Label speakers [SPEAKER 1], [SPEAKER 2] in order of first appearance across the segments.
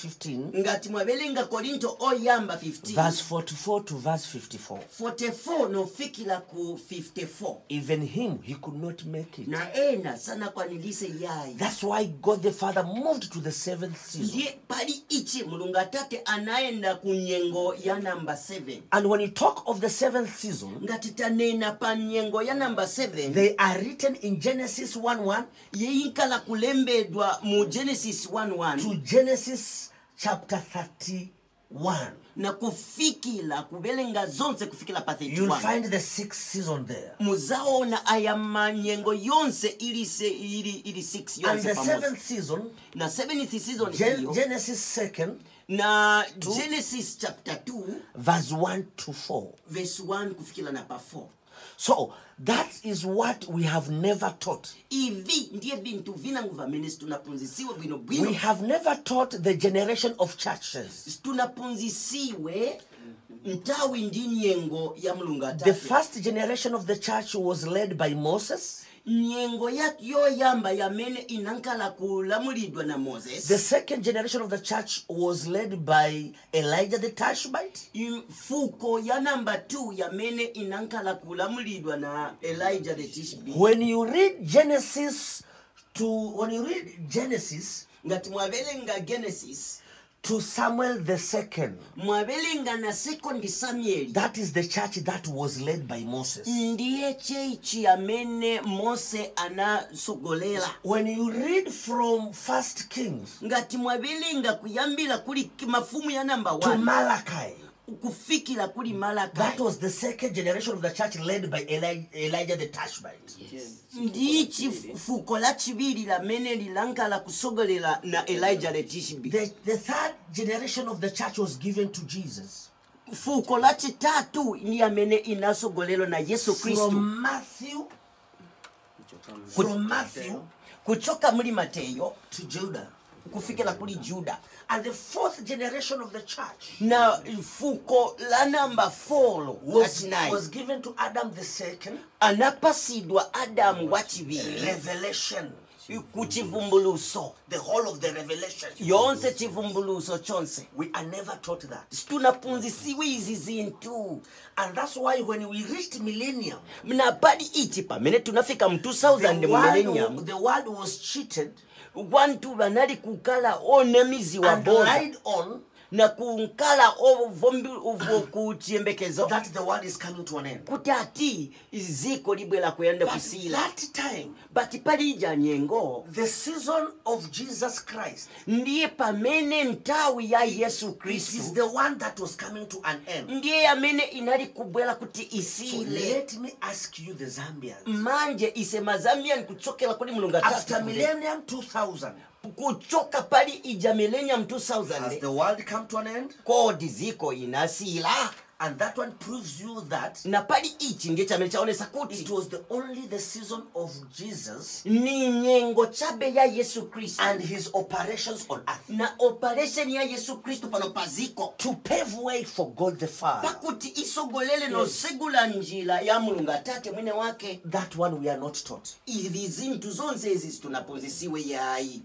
[SPEAKER 1] 15,
[SPEAKER 2] ngati mwabelenga Korinto oyamba 15
[SPEAKER 1] verse 44 to verse 54.
[SPEAKER 2] 44 nofikila ku 54.
[SPEAKER 1] Even him, he could not make it.
[SPEAKER 2] Na ena sana kwanilise yai.
[SPEAKER 1] That's why God the Father moved to the 7th season.
[SPEAKER 2] Ndiye pali ichi mulunga tate anaenda kunyengo ya number 7.
[SPEAKER 1] And when you talk of the 7th season,
[SPEAKER 2] ngati tanena pa nyengo ya number 7,
[SPEAKER 1] they are written in Genesis 1:1
[SPEAKER 2] yeyinkala kulembedwa mu Genesis 1:1
[SPEAKER 1] to Genesis chapter 31.
[SPEAKER 2] na kufikila kubelenga zonse kufikila pa 31.
[SPEAKER 1] You'll find the 6th season there.
[SPEAKER 2] Muzaona aya manyengo yonse ili 6
[SPEAKER 1] And
[SPEAKER 2] yonse
[SPEAKER 1] the
[SPEAKER 2] pamoja.
[SPEAKER 1] 7th season,
[SPEAKER 2] Na 7th season hiyo
[SPEAKER 1] Genesis 2nd,
[SPEAKER 2] na Genesis chapter 2
[SPEAKER 1] verse 1 to 4.
[SPEAKER 2] verse 1 kufikila na pa 4.
[SPEAKER 1] So that is what we have never taught.
[SPEAKER 2] Ivi ndiye bintu vinangu vamene tunapunzisiwe bwino
[SPEAKER 1] We have never taught the generation of churches.
[SPEAKER 2] tunapunzisiwe ntawi ndi nyengo ya mulungu
[SPEAKER 1] The
[SPEAKER 2] atate.
[SPEAKER 1] first generation of the church was led by Moses.
[SPEAKER 2] Nyengo yoyamba yamene inankala kulamulidwa na Moses.
[SPEAKER 1] The second generation of the church was led by Elijah the Tishbite.
[SPEAKER 2] Fuko ya number 2 yamene inankala kulamulidwa na Elijah the Tishbite.
[SPEAKER 1] When you read Genesis,
[SPEAKER 2] ngati mwabelenga Genesis
[SPEAKER 1] to Samuel the second,
[SPEAKER 2] mwabelenga na 2 Samuel,
[SPEAKER 1] that is the church that was led by Moses.
[SPEAKER 2] ndiye chechi yamene Mose anasogolera.
[SPEAKER 1] When you read from 1 Kings
[SPEAKER 2] ngati mwabelenga kuyambira kuli mafumu ya number
[SPEAKER 1] to
[SPEAKER 2] 1
[SPEAKER 1] Malachi,
[SPEAKER 2] kufikira kuli Malachi,
[SPEAKER 1] that was the second generation of the church led by Elijah the Tishbite.
[SPEAKER 2] ndichi fuko la chibiri la mene lilankala kusogolera na Elijah the Tishbite.
[SPEAKER 1] The third generation of the church was given to Jesus.
[SPEAKER 2] Fuko la chitatu ni amene inasogolero na Yesu Kristo.
[SPEAKER 1] From Matthew
[SPEAKER 2] kuchoka muri Mateyo
[SPEAKER 1] to Judah.
[SPEAKER 2] kufikira kuli Juda.
[SPEAKER 1] And the fourth generation of the church
[SPEAKER 2] Na fuko la number 4
[SPEAKER 1] was given to Adam the second.
[SPEAKER 2] anapasidwa Adamu wa chibiri.
[SPEAKER 1] Revelation.
[SPEAKER 2] Kuchivumbuluso.
[SPEAKER 1] The whole of the revelation.
[SPEAKER 2] Yonse chivumbuluso chonse.
[SPEAKER 1] We are never taught that.
[SPEAKER 2] Tunapunzisiwe izi zintu.
[SPEAKER 1] And that's why when we reached millennium,
[SPEAKER 2] Mnapadi ichi pamene tunafika 2000 millennium,
[SPEAKER 1] the world was cheated
[SPEAKER 2] wantu banali kukala onemizi wa
[SPEAKER 1] and
[SPEAKER 2] boza
[SPEAKER 1] lied on
[SPEAKER 2] na kunkala kuchiyembekezo
[SPEAKER 1] that the world is coming to an end.
[SPEAKER 2] kutati ziko libwela kuyenda kusila.
[SPEAKER 1] That time,
[SPEAKER 2] But palija nyengo
[SPEAKER 1] the season of Jesus Christ,
[SPEAKER 2] ndiye pamene ntawi ya Yesu
[SPEAKER 1] it is
[SPEAKER 2] Kristo
[SPEAKER 1] the one that was coming to an end.
[SPEAKER 2] ndiye amene inali kubwela kuti
[SPEAKER 1] So
[SPEAKER 2] isile.
[SPEAKER 1] let me ask you, the Zambians,
[SPEAKER 2] Manje isema Zambia nikuchokela kuli mulunga
[SPEAKER 1] after
[SPEAKER 2] tatu.
[SPEAKER 1] millennium 2000,
[SPEAKER 2] Kuchoka pali ija millennium
[SPEAKER 1] has
[SPEAKER 2] 2000
[SPEAKER 1] the world come to an end?
[SPEAKER 2] kodi ziko inasila.
[SPEAKER 1] And that one proves you that
[SPEAKER 2] Na pali ichi ndiye chamene chaonesa
[SPEAKER 1] it
[SPEAKER 2] kuti
[SPEAKER 1] was only the season of Jesus
[SPEAKER 2] ni nyengo chabe ya Yesu Kristo
[SPEAKER 1] and his operations on earth
[SPEAKER 2] na operation ya Yesu Kristo pano paziko
[SPEAKER 1] to pave way for God the Father.
[SPEAKER 2] pakuti isogolele no segula njila ya mulungu atate mwene wake.
[SPEAKER 1] That one we are not taught.
[SPEAKER 2] Izi zintu zonse ezi tunaponzisiwe yayi.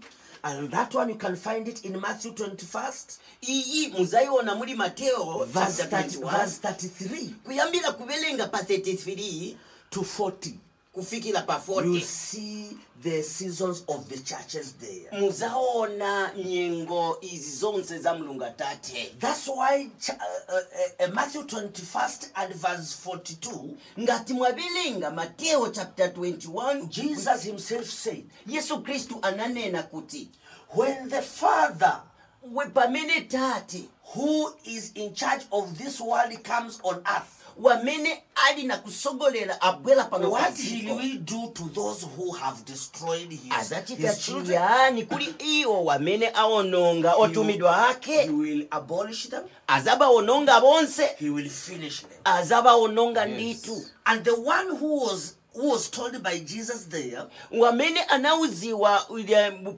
[SPEAKER 1] And that one you can find it in Matthew 21st,
[SPEAKER 2] Iyi muzaiona muri Mateo
[SPEAKER 1] verse
[SPEAKER 2] chapter 21
[SPEAKER 1] 33
[SPEAKER 2] kuyambira kubelenga pa 33
[SPEAKER 1] to 40.
[SPEAKER 2] kufikira pa
[SPEAKER 1] You
[SPEAKER 2] 40
[SPEAKER 1] see the seasons of the churches there.
[SPEAKER 2] muzaona nyengo izi zonse za mulungu atate.
[SPEAKER 1] That's why Matthew 21st and verse 42,
[SPEAKER 2] Ngati mwabelenga Mateo chapter 21
[SPEAKER 1] Jesus himself said,
[SPEAKER 2] Yesu Kristu ananena kuti
[SPEAKER 1] when the Father
[SPEAKER 2] we pamene tate
[SPEAKER 1] who is in charge of this world comes on earth,
[SPEAKER 2] wamene ali na kusogolera abwela pano
[SPEAKER 1] what
[SPEAKER 2] paziko,
[SPEAKER 1] will we do to those who have destroyed his
[SPEAKER 2] azachita
[SPEAKER 1] children?
[SPEAKER 2] chiyani kuli iwo wamene aononga otumidwa ake?
[SPEAKER 1] He will abolish them.
[SPEAKER 2] Azaba ononga bonse,
[SPEAKER 1] He will finish them.
[SPEAKER 2] azaba ononga nditu.
[SPEAKER 1] And the one who who was told by Jesus there
[SPEAKER 2] wamene anauziwa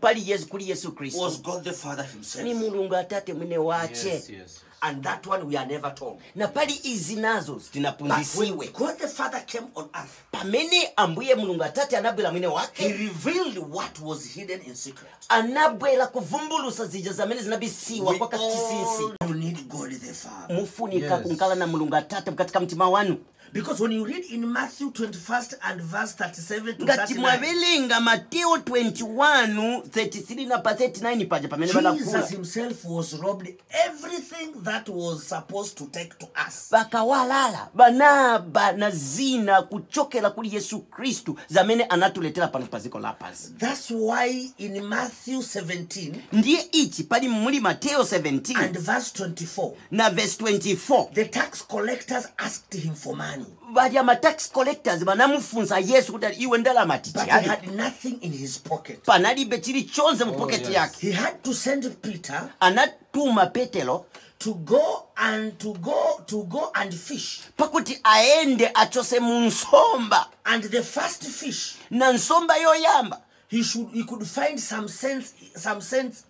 [SPEAKER 2] pali Yesu kuli Yesu Kristo
[SPEAKER 1] was God the Father himself.
[SPEAKER 2] ni Mulungu Atate mwene wache.
[SPEAKER 3] Yes.
[SPEAKER 1] And that one we are never told.
[SPEAKER 2] Na pali izi nazo
[SPEAKER 1] But
[SPEAKER 2] zinapunzisiwe.
[SPEAKER 1] when God the Father came on earth,
[SPEAKER 2] Pamene ambuye Mulungu Atate anabwela mwene
[SPEAKER 1] he
[SPEAKER 2] wake
[SPEAKER 1] revealed what was hidden in secret.
[SPEAKER 2] anabwela kuvumbulusa zija zamene zinabisiwa
[SPEAKER 1] We
[SPEAKER 2] kwa kachisinsi.
[SPEAKER 1] all need God the Father.
[SPEAKER 2] Mufunika kunkala na Mulungu Atate katika mtima wanu.
[SPEAKER 1] Because when you read in Matthew 21st and verse 37 to
[SPEAKER 2] Ngati
[SPEAKER 1] 39,
[SPEAKER 2] mwabelenga Mateo 21:33 na 39 paja pamene
[SPEAKER 1] Jesus
[SPEAKER 2] balakula.
[SPEAKER 1] himself was robbed everything that was supposed to take to us.
[SPEAKER 2] Bakawalala banaba na zina kuchokela kuli Yesu Kristu zamene anatuletera pano paziko la pansi.
[SPEAKER 1] That's why in Matthew 17
[SPEAKER 2] Ndiye ichi pali muli Mateo 17
[SPEAKER 1] and verse 24,
[SPEAKER 2] na verse 24.
[SPEAKER 1] the tax collectors asked him for money.
[SPEAKER 2] Bali ama tax collectors banamufunza Yesu kuti iwe ndalama
[SPEAKER 1] But he
[SPEAKER 2] tichali.
[SPEAKER 1] had nothing in his pocket.
[SPEAKER 2] Panalibe chili chonze mu pocket yake.
[SPEAKER 1] He had to send Peter
[SPEAKER 2] Anatuma Petero
[SPEAKER 1] to go and fish.
[SPEAKER 2] pakuti aende achose mu nsomba.
[SPEAKER 1] And the first fish,
[SPEAKER 2] Na nsomba yoyamba
[SPEAKER 1] he could find some sense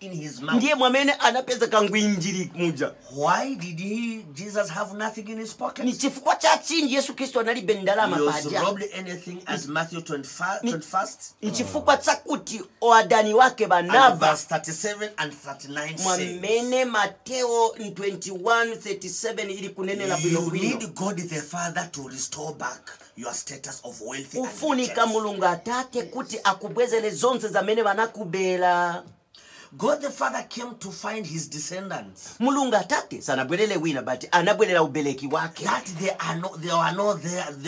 [SPEAKER 1] in his mouth.
[SPEAKER 2] ndiye mwamene anapeza kangwinjiri muja.
[SPEAKER 1] Why did Jesus have nothing in his pocket?
[SPEAKER 2] Ni chifukwa cha chini Yesu Kristo analibe ndalama
[SPEAKER 1] He was
[SPEAKER 2] paja.
[SPEAKER 1] robbed anything as Matthew 21st
[SPEAKER 2] Ni chifukwa cha kuti oadani wake
[SPEAKER 1] and
[SPEAKER 2] banava.
[SPEAKER 1] verse 37 and 39 says,
[SPEAKER 2] Mwamene Mateo 21:37 ili kunenela bwino
[SPEAKER 1] you
[SPEAKER 2] bwino.
[SPEAKER 1] need God the Father to restore back your status of wealthy and
[SPEAKER 2] Ufunika
[SPEAKER 1] riches.
[SPEAKER 2] Mulungu Atate kuti akubwezele zonse zamene banakubela.
[SPEAKER 1] God the Father came to find his descendants
[SPEAKER 2] Mulungu Atate sanabwelele wina but anabwelela ubeleki wake.
[SPEAKER 1] that they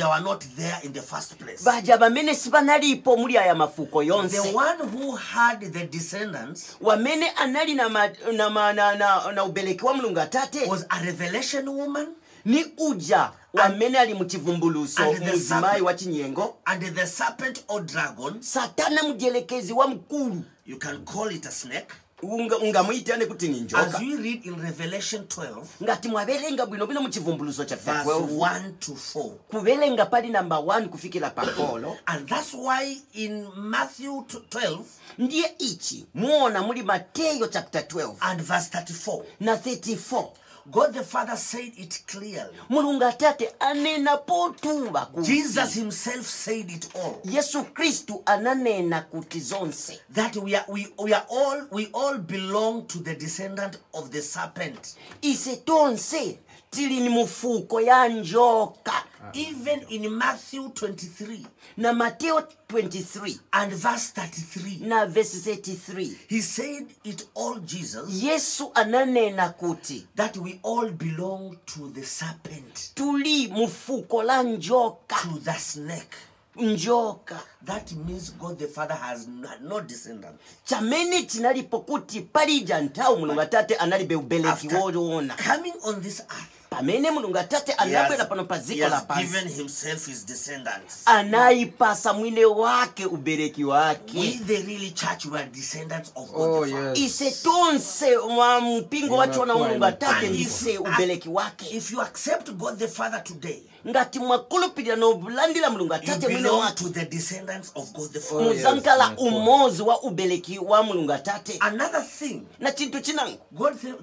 [SPEAKER 1] were not there in the first place.
[SPEAKER 2] Baja bamene sibanalipo muri aya mafuko
[SPEAKER 1] The
[SPEAKER 2] yonse.
[SPEAKER 1] one who had the descendants
[SPEAKER 2] Wamene anali na ubeleki wa Mulungu Atate
[SPEAKER 1] was a revelation woman
[SPEAKER 2] ni uja wamene ali muchivumbuluso
[SPEAKER 1] and the
[SPEAKER 2] muzimayi wa chinyengo.
[SPEAKER 1] and the serpent or dragon.
[SPEAKER 2] Satana mujelekezi wa mkulu.
[SPEAKER 1] You can call it a snake.
[SPEAKER 2] Unga muitane kuti ni njoka.
[SPEAKER 1] As we read in Revelation 12,
[SPEAKER 2] Ngati mwabelenga bwino bwino muchivumbuluso cha
[SPEAKER 1] verse
[SPEAKER 2] 12
[SPEAKER 1] 1 to 4.
[SPEAKER 2] kubelenga pali number 1 kufikira pa 4.
[SPEAKER 1] And that's why in Matthew 12
[SPEAKER 2] Ndiye ichi muona muri Mateo chapter 12
[SPEAKER 1] and verse 34,
[SPEAKER 2] na 34.
[SPEAKER 1] God the Father said it clearly.
[SPEAKER 2] Mulungu Atate anena potuba kuti.
[SPEAKER 1] Jesus himself said it all.
[SPEAKER 2] Yesu Kristu ananena kuti zonse.
[SPEAKER 1] That we all belong to the descendant of the serpent.
[SPEAKER 2] Ise tonse tili ni mufuko ya njoka.
[SPEAKER 1] Even in Matthew 23
[SPEAKER 2] Na Mateo 23
[SPEAKER 1] and verse 33,
[SPEAKER 2] na verse 33.
[SPEAKER 1] he said it all, Jesus,
[SPEAKER 2] Yesu ananena kuti
[SPEAKER 1] that we all belong to the serpent,
[SPEAKER 2] tuli mufuko la njoka.
[SPEAKER 1] to the snake.
[SPEAKER 2] Njoka.
[SPEAKER 1] That means God the Father has no descendants.
[SPEAKER 2] Chamene chinalipo kuti palija ntau Mulungu Atate analibe ubeleki wona.
[SPEAKER 1] Coming on this earth,
[SPEAKER 2] Pamene Mulungu Atate
[SPEAKER 1] he
[SPEAKER 2] anabwera pano
[SPEAKER 1] he
[SPEAKER 2] paziko la
[SPEAKER 1] has
[SPEAKER 2] pansi.
[SPEAKER 1] given himself his descendants.
[SPEAKER 2] Anaipasa mwine wake ubeleki
[SPEAKER 1] We,
[SPEAKER 2] wake.
[SPEAKER 1] the really church, were descendants of God
[SPEAKER 3] Oh,
[SPEAKER 1] the Father.
[SPEAKER 3] yes.
[SPEAKER 2] Ise tonse wa mpingo wacho na Mulungu Atate
[SPEAKER 1] And
[SPEAKER 2] ndise ubeleki wake.
[SPEAKER 1] if you accept God the Father today,
[SPEAKER 2] Ngati mwakulupirira no bulandira Mulungu
[SPEAKER 1] you
[SPEAKER 2] Atate mwine
[SPEAKER 1] belong
[SPEAKER 2] wake.
[SPEAKER 1] to the descendants of God the Father.
[SPEAKER 3] Oh, yes.
[SPEAKER 2] Muzankala umozi wa ubeleki wa Mulungu Atate.
[SPEAKER 1] Another thing,
[SPEAKER 2] Na chintu chinangu.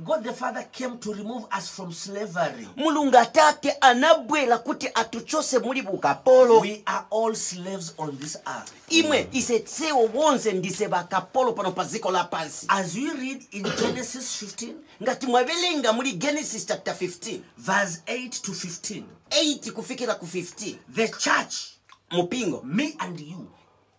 [SPEAKER 1] God the Father came to remove us from slavery.
[SPEAKER 2] Mulungu Atate anabwela kuti atuchose muri bukapolo.
[SPEAKER 1] We are all slaves on this earth.
[SPEAKER 2] Imwe isetsewo wonse ndise bakapolo pano paziko la pansi.
[SPEAKER 1] As we read in Genesis 15,
[SPEAKER 2] Ngati mwabelenga muri Genesis chapter 15
[SPEAKER 1] verse 8 to 15,
[SPEAKER 2] 8 kufikira ku 15.
[SPEAKER 1] the church,
[SPEAKER 2] Mupingo.
[SPEAKER 1] me and you,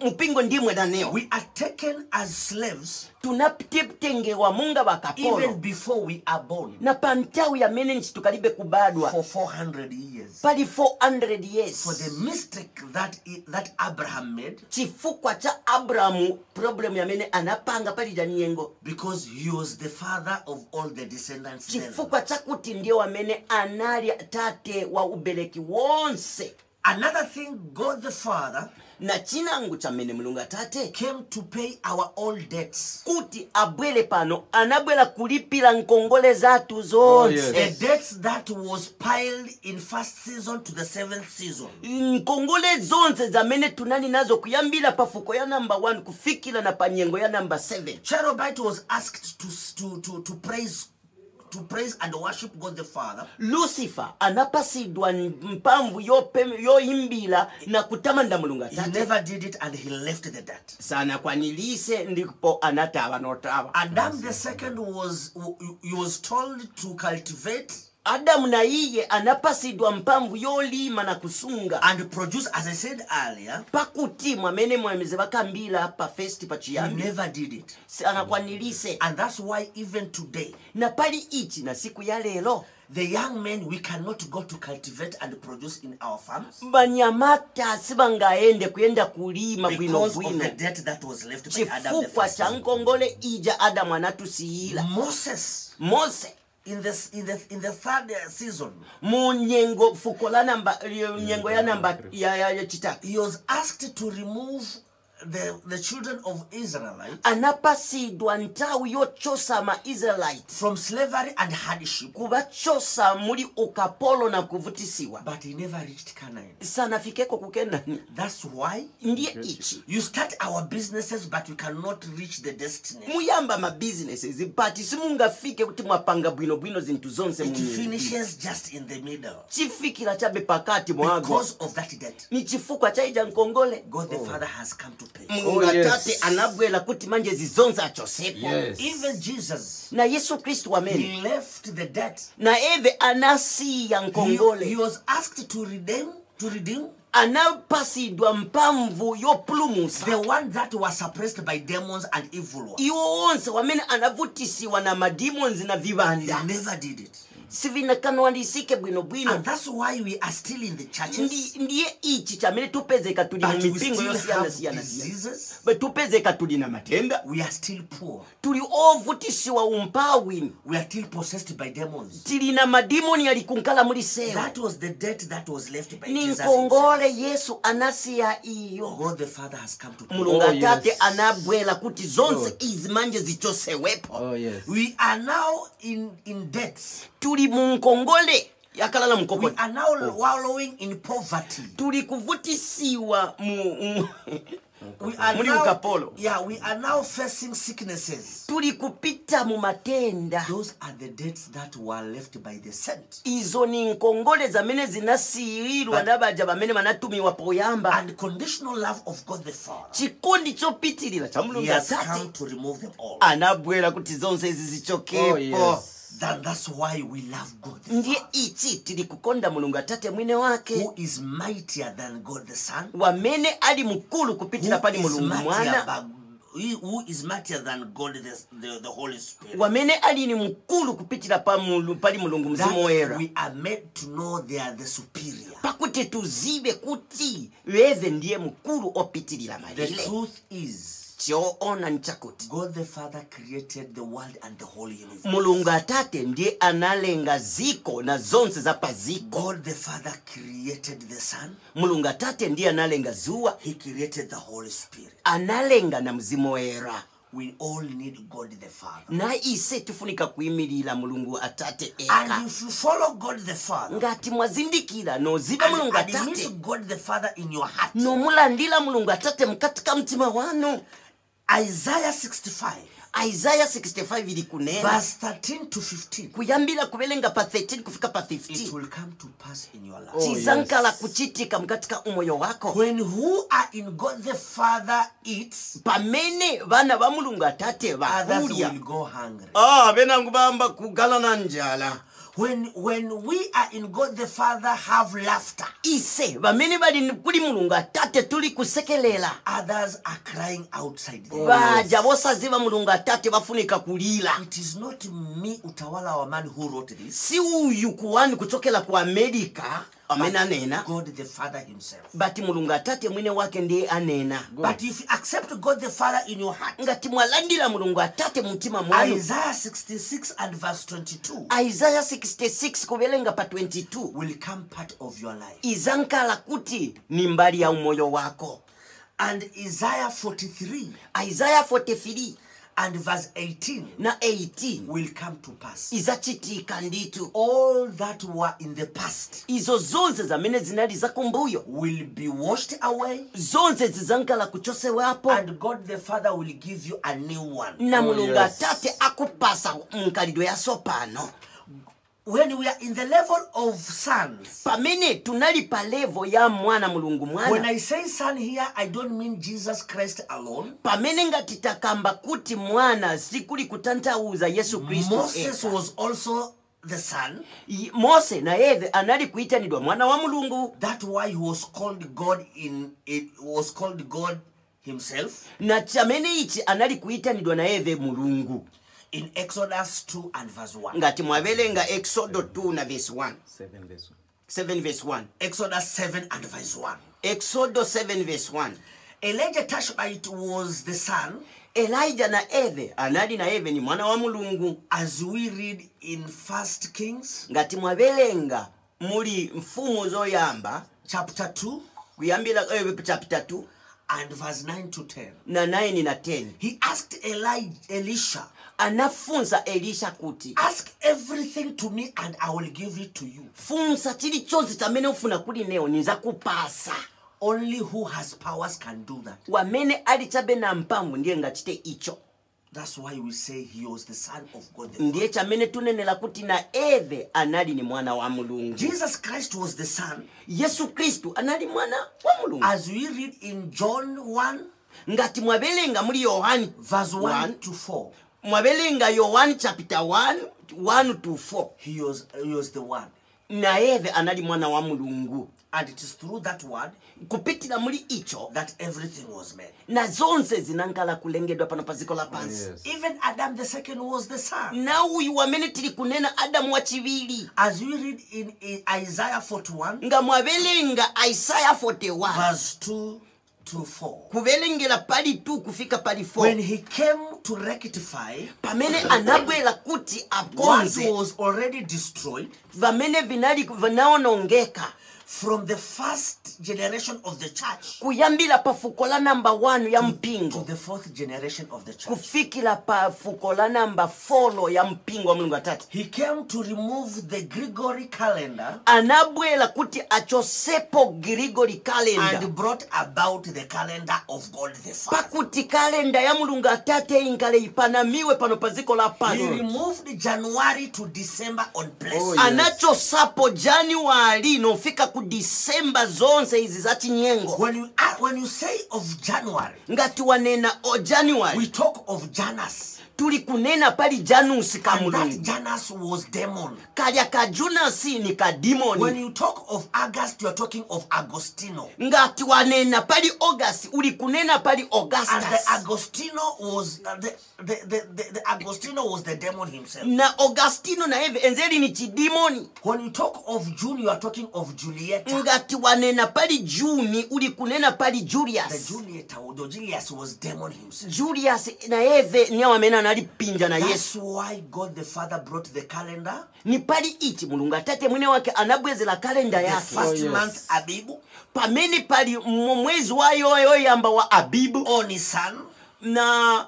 [SPEAKER 2] Mupingo ndimwe na neo.
[SPEAKER 1] we are taken as slaves
[SPEAKER 2] Tunapitengewa munga bakapolo.
[SPEAKER 1] even before we are born
[SPEAKER 2] Na pantawu ya menenchi tukalibe kubadwa.
[SPEAKER 1] for 400 years.
[SPEAKER 2] Pali 400 years.
[SPEAKER 1] For the mistake that Abraham made,
[SPEAKER 2] Chifukwa cha Abrahamu problem ya mene anapanga pali janiyengo.
[SPEAKER 1] because he was the father of all the descendants then.
[SPEAKER 2] Chifukwa cha kuti ndiye wa mene anali tate wa ubeleki wonse.
[SPEAKER 1] Another thing, God the Father
[SPEAKER 2] na chinangu chamene mulungu atate
[SPEAKER 1] came to pay our old debts.
[SPEAKER 2] kuti abwele pano anabwela kulipira nkongole zatu zonse.
[SPEAKER 1] The debts that was piled in first season to the 7th season.
[SPEAKER 2] Nkongole zonse zamene tunani nazo kuyambila pafuko ya number 1 kufikila na panyengo ya number 7.
[SPEAKER 1] Cherubite was asked to praise and worship God the Father.
[SPEAKER 2] Lucifer anapasidwa mpamvu yo imbila na kutamanda mulungu atate.
[SPEAKER 1] He never did it and he left the debt.
[SPEAKER 2] Sana kwanilise ndipo anataba notaba.
[SPEAKER 1] Adam the second was told to cultivate
[SPEAKER 2] Adam na iye anapasidwa mpamvu yolima na kusunga
[SPEAKER 1] and produce, as I said earlier.
[SPEAKER 2] Pakuti mwamene mwemeze bakambila pa first pa chiyambi.
[SPEAKER 1] He never did it.
[SPEAKER 2] Sana kwanilise.
[SPEAKER 1] And that's why even today,
[SPEAKER 2] na pali ichi na siku ya lelo,
[SPEAKER 1] the young men, we cannot go to cultivate and produce in our farms
[SPEAKER 2] banyamata sibangaende kuyenda kulima bwino
[SPEAKER 1] because
[SPEAKER 2] bwino
[SPEAKER 1] of the debt that was left by Adam the
[SPEAKER 2] chifukwa
[SPEAKER 1] first.
[SPEAKER 2] cha nkongole ija Adamu anatusiyila. Mose
[SPEAKER 1] in the third season,
[SPEAKER 2] munyengo fukola namba nyengo ya namba ya chitatu,
[SPEAKER 1] he was asked to remove the children of Israelites
[SPEAKER 2] anapasidwa ntawi yochosa ma Israelites
[SPEAKER 1] from slavery and hardship,
[SPEAKER 2] kubachosa muri ukapolo na kuvutisiwa,
[SPEAKER 1] but he never reached Canaan.
[SPEAKER 2] sana fikeko kukenda.
[SPEAKER 1] That's why
[SPEAKER 2] Ndiye ichi
[SPEAKER 1] you start our businesses but you cannot reach the destiny.
[SPEAKER 2] muyamba ma businesses but simungafike kuti mwapanga bwino zintu zonse
[SPEAKER 1] It finishes just in the middle
[SPEAKER 2] chifikira chabe pakati mwago
[SPEAKER 1] because of that debt.
[SPEAKER 2] ni chifukwa chaija nkongole.
[SPEAKER 1] God the Father has come to pay.
[SPEAKER 2] Mulungu atate anabwela kuti manje zizonza achosepo.
[SPEAKER 1] Even Jesus,
[SPEAKER 2] na Yesu Kristo wamene
[SPEAKER 1] he left the debt.
[SPEAKER 2] na eve anasiya nkongole.
[SPEAKER 1] He was asked to redeem
[SPEAKER 2] anapasidwa mpamvu yopulumusa
[SPEAKER 1] the one that was suppressed by demons and evil ones.
[SPEAKER 2] iwo onse wamene anavutisiwa na mademons na vibanda.
[SPEAKER 1] He never did it.
[SPEAKER 2] sivina kanwandisike bwino
[SPEAKER 1] And that's why we are still in the churches.
[SPEAKER 2] ndiye ichi chamene tupezeka tuli mu
[SPEAKER 1] But we
[SPEAKER 2] mipingo
[SPEAKER 1] still
[SPEAKER 2] yosiyana
[SPEAKER 1] have
[SPEAKER 2] siyana
[SPEAKER 1] diseases.
[SPEAKER 2] but tupezeka tuli na matenda,
[SPEAKER 1] We are still poor.
[SPEAKER 2] tuli ovutisiwa umpawi,
[SPEAKER 1] We are still possessed by demons.
[SPEAKER 2] tili na mademoni alikunkala muri sewa.
[SPEAKER 1] That was the debt that was left by
[SPEAKER 2] ni
[SPEAKER 1] Jesus
[SPEAKER 2] nkongole
[SPEAKER 1] himself.
[SPEAKER 2] Yesu anasiya iyo.
[SPEAKER 1] God the Father has come to pay.
[SPEAKER 2] Mulungu atate anabwela kuti zonse izi manje zichosewepo.
[SPEAKER 1] We are now in debts.
[SPEAKER 2] Tuli mu nkongole yakalala
[SPEAKER 1] We
[SPEAKER 2] mukokoti.
[SPEAKER 1] are now wallowing in poverty.
[SPEAKER 2] Tuli kuvutisiwa
[SPEAKER 1] We are
[SPEAKER 2] muri
[SPEAKER 1] now,
[SPEAKER 2] ukapolo.
[SPEAKER 1] we are now facing sicknesses.
[SPEAKER 2] Tuli kupita mu matenda.
[SPEAKER 1] Those are the debts that were left by the saint.
[SPEAKER 2] Izo ni nkongole zamene zinasiyirirwa nabaja bamene banatumiwa poyamba.
[SPEAKER 1] And conditional love of God the Father,
[SPEAKER 2] chikondi chopitirira cha
[SPEAKER 1] he
[SPEAKER 2] Mulungu
[SPEAKER 1] has
[SPEAKER 2] atate
[SPEAKER 1] come to remove them all.
[SPEAKER 2] anabwela kuti zonse izi zichokepo.
[SPEAKER 1] That's why we love God the
[SPEAKER 2] ndiye
[SPEAKER 1] Father,
[SPEAKER 2] ichi tili kukonda Mulungu atate mwine wake
[SPEAKER 1] who is mightier than God the Son,
[SPEAKER 2] wamene ali mukulu kupitira pali Mulungu mwana,
[SPEAKER 1] who is mightier than God the Holy Spirit.
[SPEAKER 2] wamene ali ni mukulu kupitira pali Mulungu mzimu wera.
[SPEAKER 1] We are made to know they are the superior.
[SPEAKER 2] pakuti tuzibe kuti weze ndiye mukulu opitirira
[SPEAKER 1] The
[SPEAKER 2] malile.
[SPEAKER 1] truth is,
[SPEAKER 2] choona nchakuti
[SPEAKER 1] God the Father created the world and the whole universe.
[SPEAKER 2] Mulungu atate ndiye analenga ziko na zonse za paziko.
[SPEAKER 1] God the Father created the Son.
[SPEAKER 2] Mulungu atate ndiye analenga zuwa,
[SPEAKER 1] He created the Holy Spirit.
[SPEAKER 2] analenga na mzimu wera.
[SPEAKER 1] We all need God the Father.
[SPEAKER 2] na ise tufunika kuyimirira Mulungu atate
[SPEAKER 1] And
[SPEAKER 2] eka.
[SPEAKER 1] if you follow God the Father
[SPEAKER 2] ngati mwazindikira noziba Mulungu
[SPEAKER 1] and
[SPEAKER 2] atate
[SPEAKER 1] admit God the Father in your heart,
[SPEAKER 2] nomulandila Mulungu atate mkatika mtima wanu.
[SPEAKER 1] Isaiah 65
[SPEAKER 2] Isaiah 65 ili kunena
[SPEAKER 1] verse 13 to 15,
[SPEAKER 2] kuyambila kubelenga pa 13 kufika pa
[SPEAKER 1] it
[SPEAKER 2] 15
[SPEAKER 1] will come to pass in your life.
[SPEAKER 2] chizankala kuchitika mkatika umoyo wako.
[SPEAKER 1] When who are in God the Father eats,
[SPEAKER 2] pamene bana ba Mulungu atate
[SPEAKER 1] others
[SPEAKER 2] bakulya
[SPEAKER 1] will go hungry.
[SPEAKER 2] benangu bamba kugala na njala.
[SPEAKER 1] When we are in God the Father have laughter,
[SPEAKER 2] ise bamene bali kuli Mulungu atate tuli kusekelela.
[SPEAKER 1] others are crying outside there.
[SPEAKER 2] baja bosaziba Mulungu atate bafunika kulila.
[SPEAKER 1] It is not me, utawala wa man, who wrote this.
[SPEAKER 2] si uyu kuwani kuchokela ku Amerika amena nena,
[SPEAKER 1] God the Father himself.
[SPEAKER 2] bati Mulungu atate mwine wake ndiye anena.
[SPEAKER 1] But if you accept God the Father in your heart,
[SPEAKER 2] ngati mwalandila Mulungu atate mtima mwanu.
[SPEAKER 1] Isaiah 66 and verse 22
[SPEAKER 2] Isaiah 66 kubelenga pa 22
[SPEAKER 1] will come part of your life.
[SPEAKER 2] izankala kuti ni mbali ya umoyo wako.
[SPEAKER 1] And Isaiah 43
[SPEAKER 2] Isaiah 43
[SPEAKER 1] and verse 18
[SPEAKER 2] na 18
[SPEAKER 1] will come to pass.
[SPEAKER 2] izachitika nditu.
[SPEAKER 1] All that were in the past
[SPEAKER 2] Izo zonse zamene zinali zakumbuyo
[SPEAKER 1] will be washed away,
[SPEAKER 2] zonse zizankala kuchosewapo,
[SPEAKER 1] and God the Father will give you a new one.
[SPEAKER 2] na mulungu atate akupasa mkalidwe ya sopano.
[SPEAKER 1] When we are in the level of sons,
[SPEAKER 2] Pamene tunali pa level ya mwana mulungu
[SPEAKER 1] when
[SPEAKER 2] mwana.
[SPEAKER 1] I say son here, I don't mean Jesus Christ alone.
[SPEAKER 2] Pamene ngatitakamba kuti mwana sikuli kutantauza Yesu Kristo.
[SPEAKER 1] Moses was also the son.
[SPEAKER 2] Mose na Eve anali kuitanidwa mwana wa mulungu.
[SPEAKER 1] That's why he was called God was called God himself.
[SPEAKER 2] Na chamene ichi anali kuitanidwa na Eve mulungu.
[SPEAKER 1] In Exodus 2 and verse 1.
[SPEAKER 2] Ngati mwabelenga Exodus 2 na verse 1. 7 verse 1.
[SPEAKER 1] Exodus 7 and verse 1.
[SPEAKER 2] Exodus 7 verse 1.
[SPEAKER 1] Elijah Tishbite was the son.
[SPEAKER 2] Elijah na Eve anali na Eve ni mwana wa mulungu.
[SPEAKER 1] As we read in 1 Kings
[SPEAKER 2] ngati mwabelenga muri mfumu zoyamba
[SPEAKER 1] chapter 2
[SPEAKER 2] kuyambira chapter 2
[SPEAKER 1] and verse 9 to 10.
[SPEAKER 2] na 9 na 10.
[SPEAKER 1] He asked Elisha,
[SPEAKER 2] anafunza Elisha kuti,
[SPEAKER 1] ask everything to me and I will give it to you.
[SPEAKER 2] funsa chili chonse chamene ufuna kuli neo niza kupasa.
[SPEAKER 1] Only who has powers can do that.
[SPEAKER 2] Wamene ali chabe na mpamvu ndiye ngachite icho.
[SPEAKER 1] That's why we say he was the son of God.
[SPEAKER 2] Ndiye chamene tunenela kuti na Eve anali ni mwana wa mulungu.
[SPEAKER 1] Jesus Christ was the son.
[SPEAKER 2] Yesu Kristu anali mwana wa mulungu.
[SPEAKER 1] As we read in John 1
[SPEAKER 2] ngati mwabelenga muri Yohani
[SPEAKER 1] verse 1 to 4.
[SPEAKER 2] Mwabelenga Yohani chapter 1 to 4.
[SPEAKER 1] He was the one.
[SPEAKER 2] Na Eve anali mwana wa mulungu.
[SPEAKER 1] And it is through that word
[SPEAKER 2] kupitira muri icho
[SPEAKER 1] that everything was made.
[SPEAKER 2] Na zonse zinankala kulengedwa pano paziko la pansi.
[SPEAKER 1] Even Adam the second was the son.
[SPEAKER 2] Na uyu wamene tili kunena Adamu wa chivili.
[SPEAKER 1] As we read in Isaiah 41
[SPEAKER 2] nga mwabelenga Isaiah 41
[SPEAKER 1] verse 2 to 4.
[SPEAKER 2] Kubelengela pali 2 kufika pali 4.
[SPEAKER 1] When he came to rectify
[SPEAKER 2] pamene anabwela kuti akonze
[SPEAKER 1] what was already destroyed,
[SPEAKER 2] vamene vinali vanaonongeka
[SPEAKER 1] from the first generation of the church
[SPEAKER 2] kuyambila pa fuko la number 1 ya
[SPEAKER 1] to
[SPEAKER 2] mpingo
[SPEAKER 1] the fourth generation of the church.
[SPEAKER 2] kufikila pa fuko la number 4 ya mpingo wa Mulungu atatu.
[SPEAKER 1] He came to remove the Gregory calendar
[SPEAKER 2] anabwela kuti achosepo Gregory calendar
[SPEAKER 1] and brought about the calendar of God the Father.
[SPEAKER 2] pakuti kalenda ya Mulungu atate ingale ipanamiwe pano paziko la
[SPEAKER 1] He
[SPEAKER 2] pano.
[SPEAKER 1] removed January to December on place.
[SPEAKER 2] Anachosapo January no fika ku December zonse izi za chinyengo.
[SPEAKER 1] When you say of January,
[SPEAKER 2] ngati wanena o January,
[SPEAKER 1] we talk of Janus.
[SPEAKER 2] tuli kunena pali Janus ka
[SPEAKER 1] And that
[SPEAKER 2] mulungu.
[SPEAKER 1] Janus was demon.
[SPEAKER 2] Kalya ka Janus ni ka demoni.
[SPEAKER 1] When you talk of August, you are talking of Agostino.
[SPEAKER 2] ngati wanena pali August, uli kunena pali Augustus.
[SPEAKER 1] And the Agostino was the Agostino was the demon himself.
[SPEAKER 2] Na Augustino na eve enzeli ni chidemoni.
[SPEAKER 1] When you talk of June, you are talking of Julieta.
[SPEAKER 2] ngati wanena pali Juni, uli kunena pali
[SPEAKER 1] The Julius was demon himself.
[SPEAKER 2] Julius na eve ni wamena nalipinja na
[SPEAKER 1] That's
[SPEAKER 2] Yesu.
[SPEAKER 1] why God the Father brought the calendar.
[SPEAKER 2] Ni pali ichi Mulungu atate mwene wake anabwezela kalenda
[SPEAKER 1] The
[SPEAKER 2] yake.
[SPEAKER 1] first month Abibu
[SPEAKER 2] Pamene pali mwezi wa yoyamba wa Abibu
[SPEAKER 1] or Nisan
[SPEAKER 2] na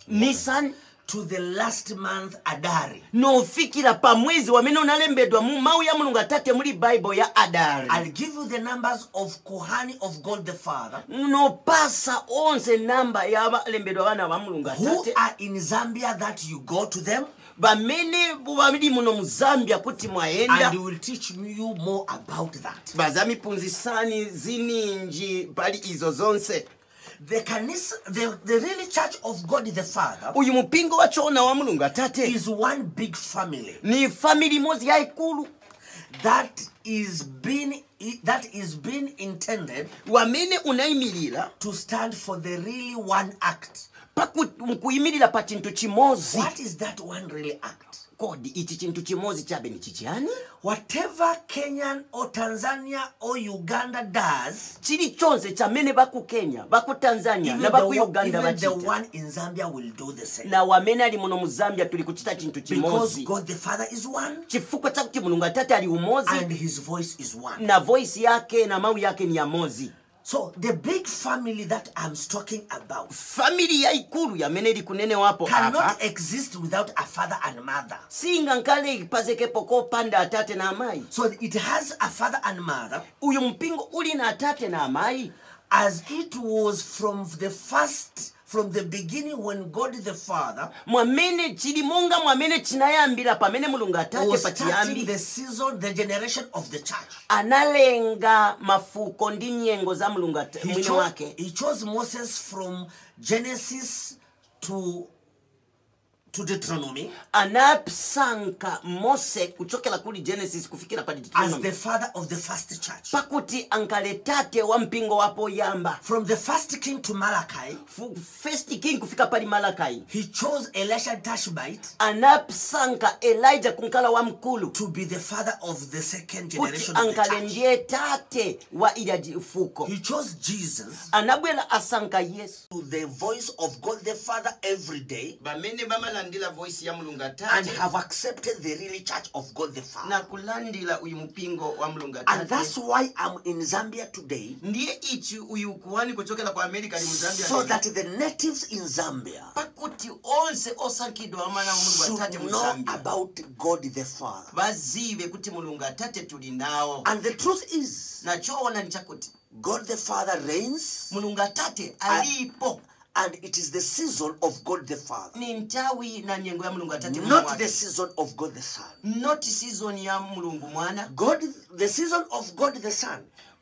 [SPEAKER 2] Nisan
[SPEAKER 1] to the last month Adari.
[SPEAKER 2] no fikira pa mwezi wamene unalembedwa mu mau ya Mulungu atate muri Bible ya Adari.
[SPEAKER 1] I'll give you the numbers of Kohani of God the Father
[SPEAKER 2] no pasa onse namba ya lembedwa bana ba Mulungu
[SPEAKER 1] who
[SPEAKER 2] atate
[SPEAKER 1] are in Zambia that you go to them
[SPEAKER 2] bamene bubabili muno mu Zambia kuti mwaenda
[SPEAKER 1] and they will teach you more about that.
[SPEAKER 2] bazami punzisani zininji pali izo zonse.
[SPEAKER 1] The Kanisa, the really church of God the Father
[SPEAKER 2] Uyu mupingo wa chona wa Mulungu atate
[SPEAKER 1] is one big family
[SPEAKER 2] ni family mozi ya ikulu
[SPEAKER 1] that is being intended
[SPEAKER 2] wamene unaimilira
[SPEAKER 1] to stand for the really one act.
[SPEAKER 2] pakuimilira pa chintu chimozi.
[SPEAKER 1] What is that one really act?
[SPEAKER 2] Kodi ichi chintu chimozi chabe ni chichani?
[SPEAKER 1] Whatever Kenyan or Tanzania or Uganda does,
[SPEAKER 2] chili chonse chamene baku Kenya, baku Tanzania na baku Uganda
[SPEAKER 1] even the
[SPEAKER 2] bachita.
[SPEAKER 1] one in Zambia will do the same.
[SPEAKER 2] Na wamene ali muno mu Zambia tuli kuchita chintu
[SPEAKER 1] Because
[SPEAKER 2] chimozi.
[SPEAKER 1] God the Father is one
[SPEAKER 2] Chifukwa chakuti Mulungu atate ali umozi
[SPEAKER 1] and his voice is one.
[SPEAKER 2] na voice yake na mau yake ni ya mozi.
[SPEAKER 1] So the big family that I'm talking about
[SPEAKER 2] Familia ikulu ya meneli kunene wapo hapa
[SPEAKER 1] cannot exist without a father and mother.
[SPEAKER 2] Singa nkale ipazeke poko panda atate na amai.
[SPEAKER 1] So it has a father and mother.
[SPEAKER 2] Uyu mpingo uli na atate na amai.
[SPEAKER 1] As it was from the beginning when God the Father
[SPEAKER 2] mwamene chilimonga mwamene chinayambira pamene mulungu atate
[SPEAKER 1] was
[SPEAKER 2] pachiyambi
[SPEAKER 1] starting the season, the generation of the church.
[SPEAKER 2] analenga mafuko ndi nyengo za mulungu mwini wake.
[SPEAKER 1] He chose Moses from Genesis to Deuteronomy
[SPEAKER 2] anasanka Mose kuchokela kuli Genesis kufikira pa
[SPEAKER 1] as
[SPEAKER 2] Deuteronomy
[SPEAKER 1] the father of the first church.
[SPEAKER 2] pakuti ankale tate wa mpingo wapo yamba.
[SPEAKER 1] From the first king to Malachi,
[SPEAKER 2] First king kufika pali Malachi,
[SPEAKER 1] he chose Elisha Tishbite
[SPEAKER 2] anasanka Elijah kunkala wa mkulu
[SPEAKER 1] to be the father of the second
[SPEAKER 2] kuti
[SPEAKER 1] generation of the
[SPEAKER 2] ankale
[SPEAKER 1] church.
[SPEAKER 2] ndiye tate wa ila fuko.
[SPEAKER 1] He chose Jesus
[SPEAKER 2] Anabwela asanka Yesu
[SPEAKER 1] to the voice of God the Father every day
[SPEAKER 2] bamene bamalandila voice ya mulungu
[SPEAKER 1] and
[SPEAKER 2] atate
[SPEAKER 1] have accepted the really church of God the Father.
[SPEAKER 2] na kulandila uyu mpingo wa mulungu
[SPEAKER 1] And
[SPEAKER 2] atate.
[SPEAKER 1] that's why I'm in Zambia today,
[SPEAKER 2] Ndiye ichi uyu kuhani kuchokela kwa Amerika ni Mzambia
[SPEAKER 1] so that the natives in Zambia
[SPEAKER 2] pakuti onse osankidwa amana wa mulungu
[SPEAKER 1] should
[SPEAKER 2] atate
[SPEAKER 1] know
[SPEAKER 2] Mzambia
[SPEAKER 1] about God the Father.
[SPEAKER 2] bazive kuti mulungu atate tuli nawo.
[SPEAKER 1] And the truth is,
[SPEAKER 2] Na choona ni chakuti
[SPEAKER 1] God the Father reigns,
[SPEAKER 2] mulungu atate alipo
[SPEAKER 1] and it is the season of God the Father,
[SPEAKER 2] ni ntawi na nyengo ya mulungu atate
[SPEAKER 1] not the season of God the Son.
[SPEAKER 2] not season ya mulungu mwana.
[SPEAKER 1] The season of God the Son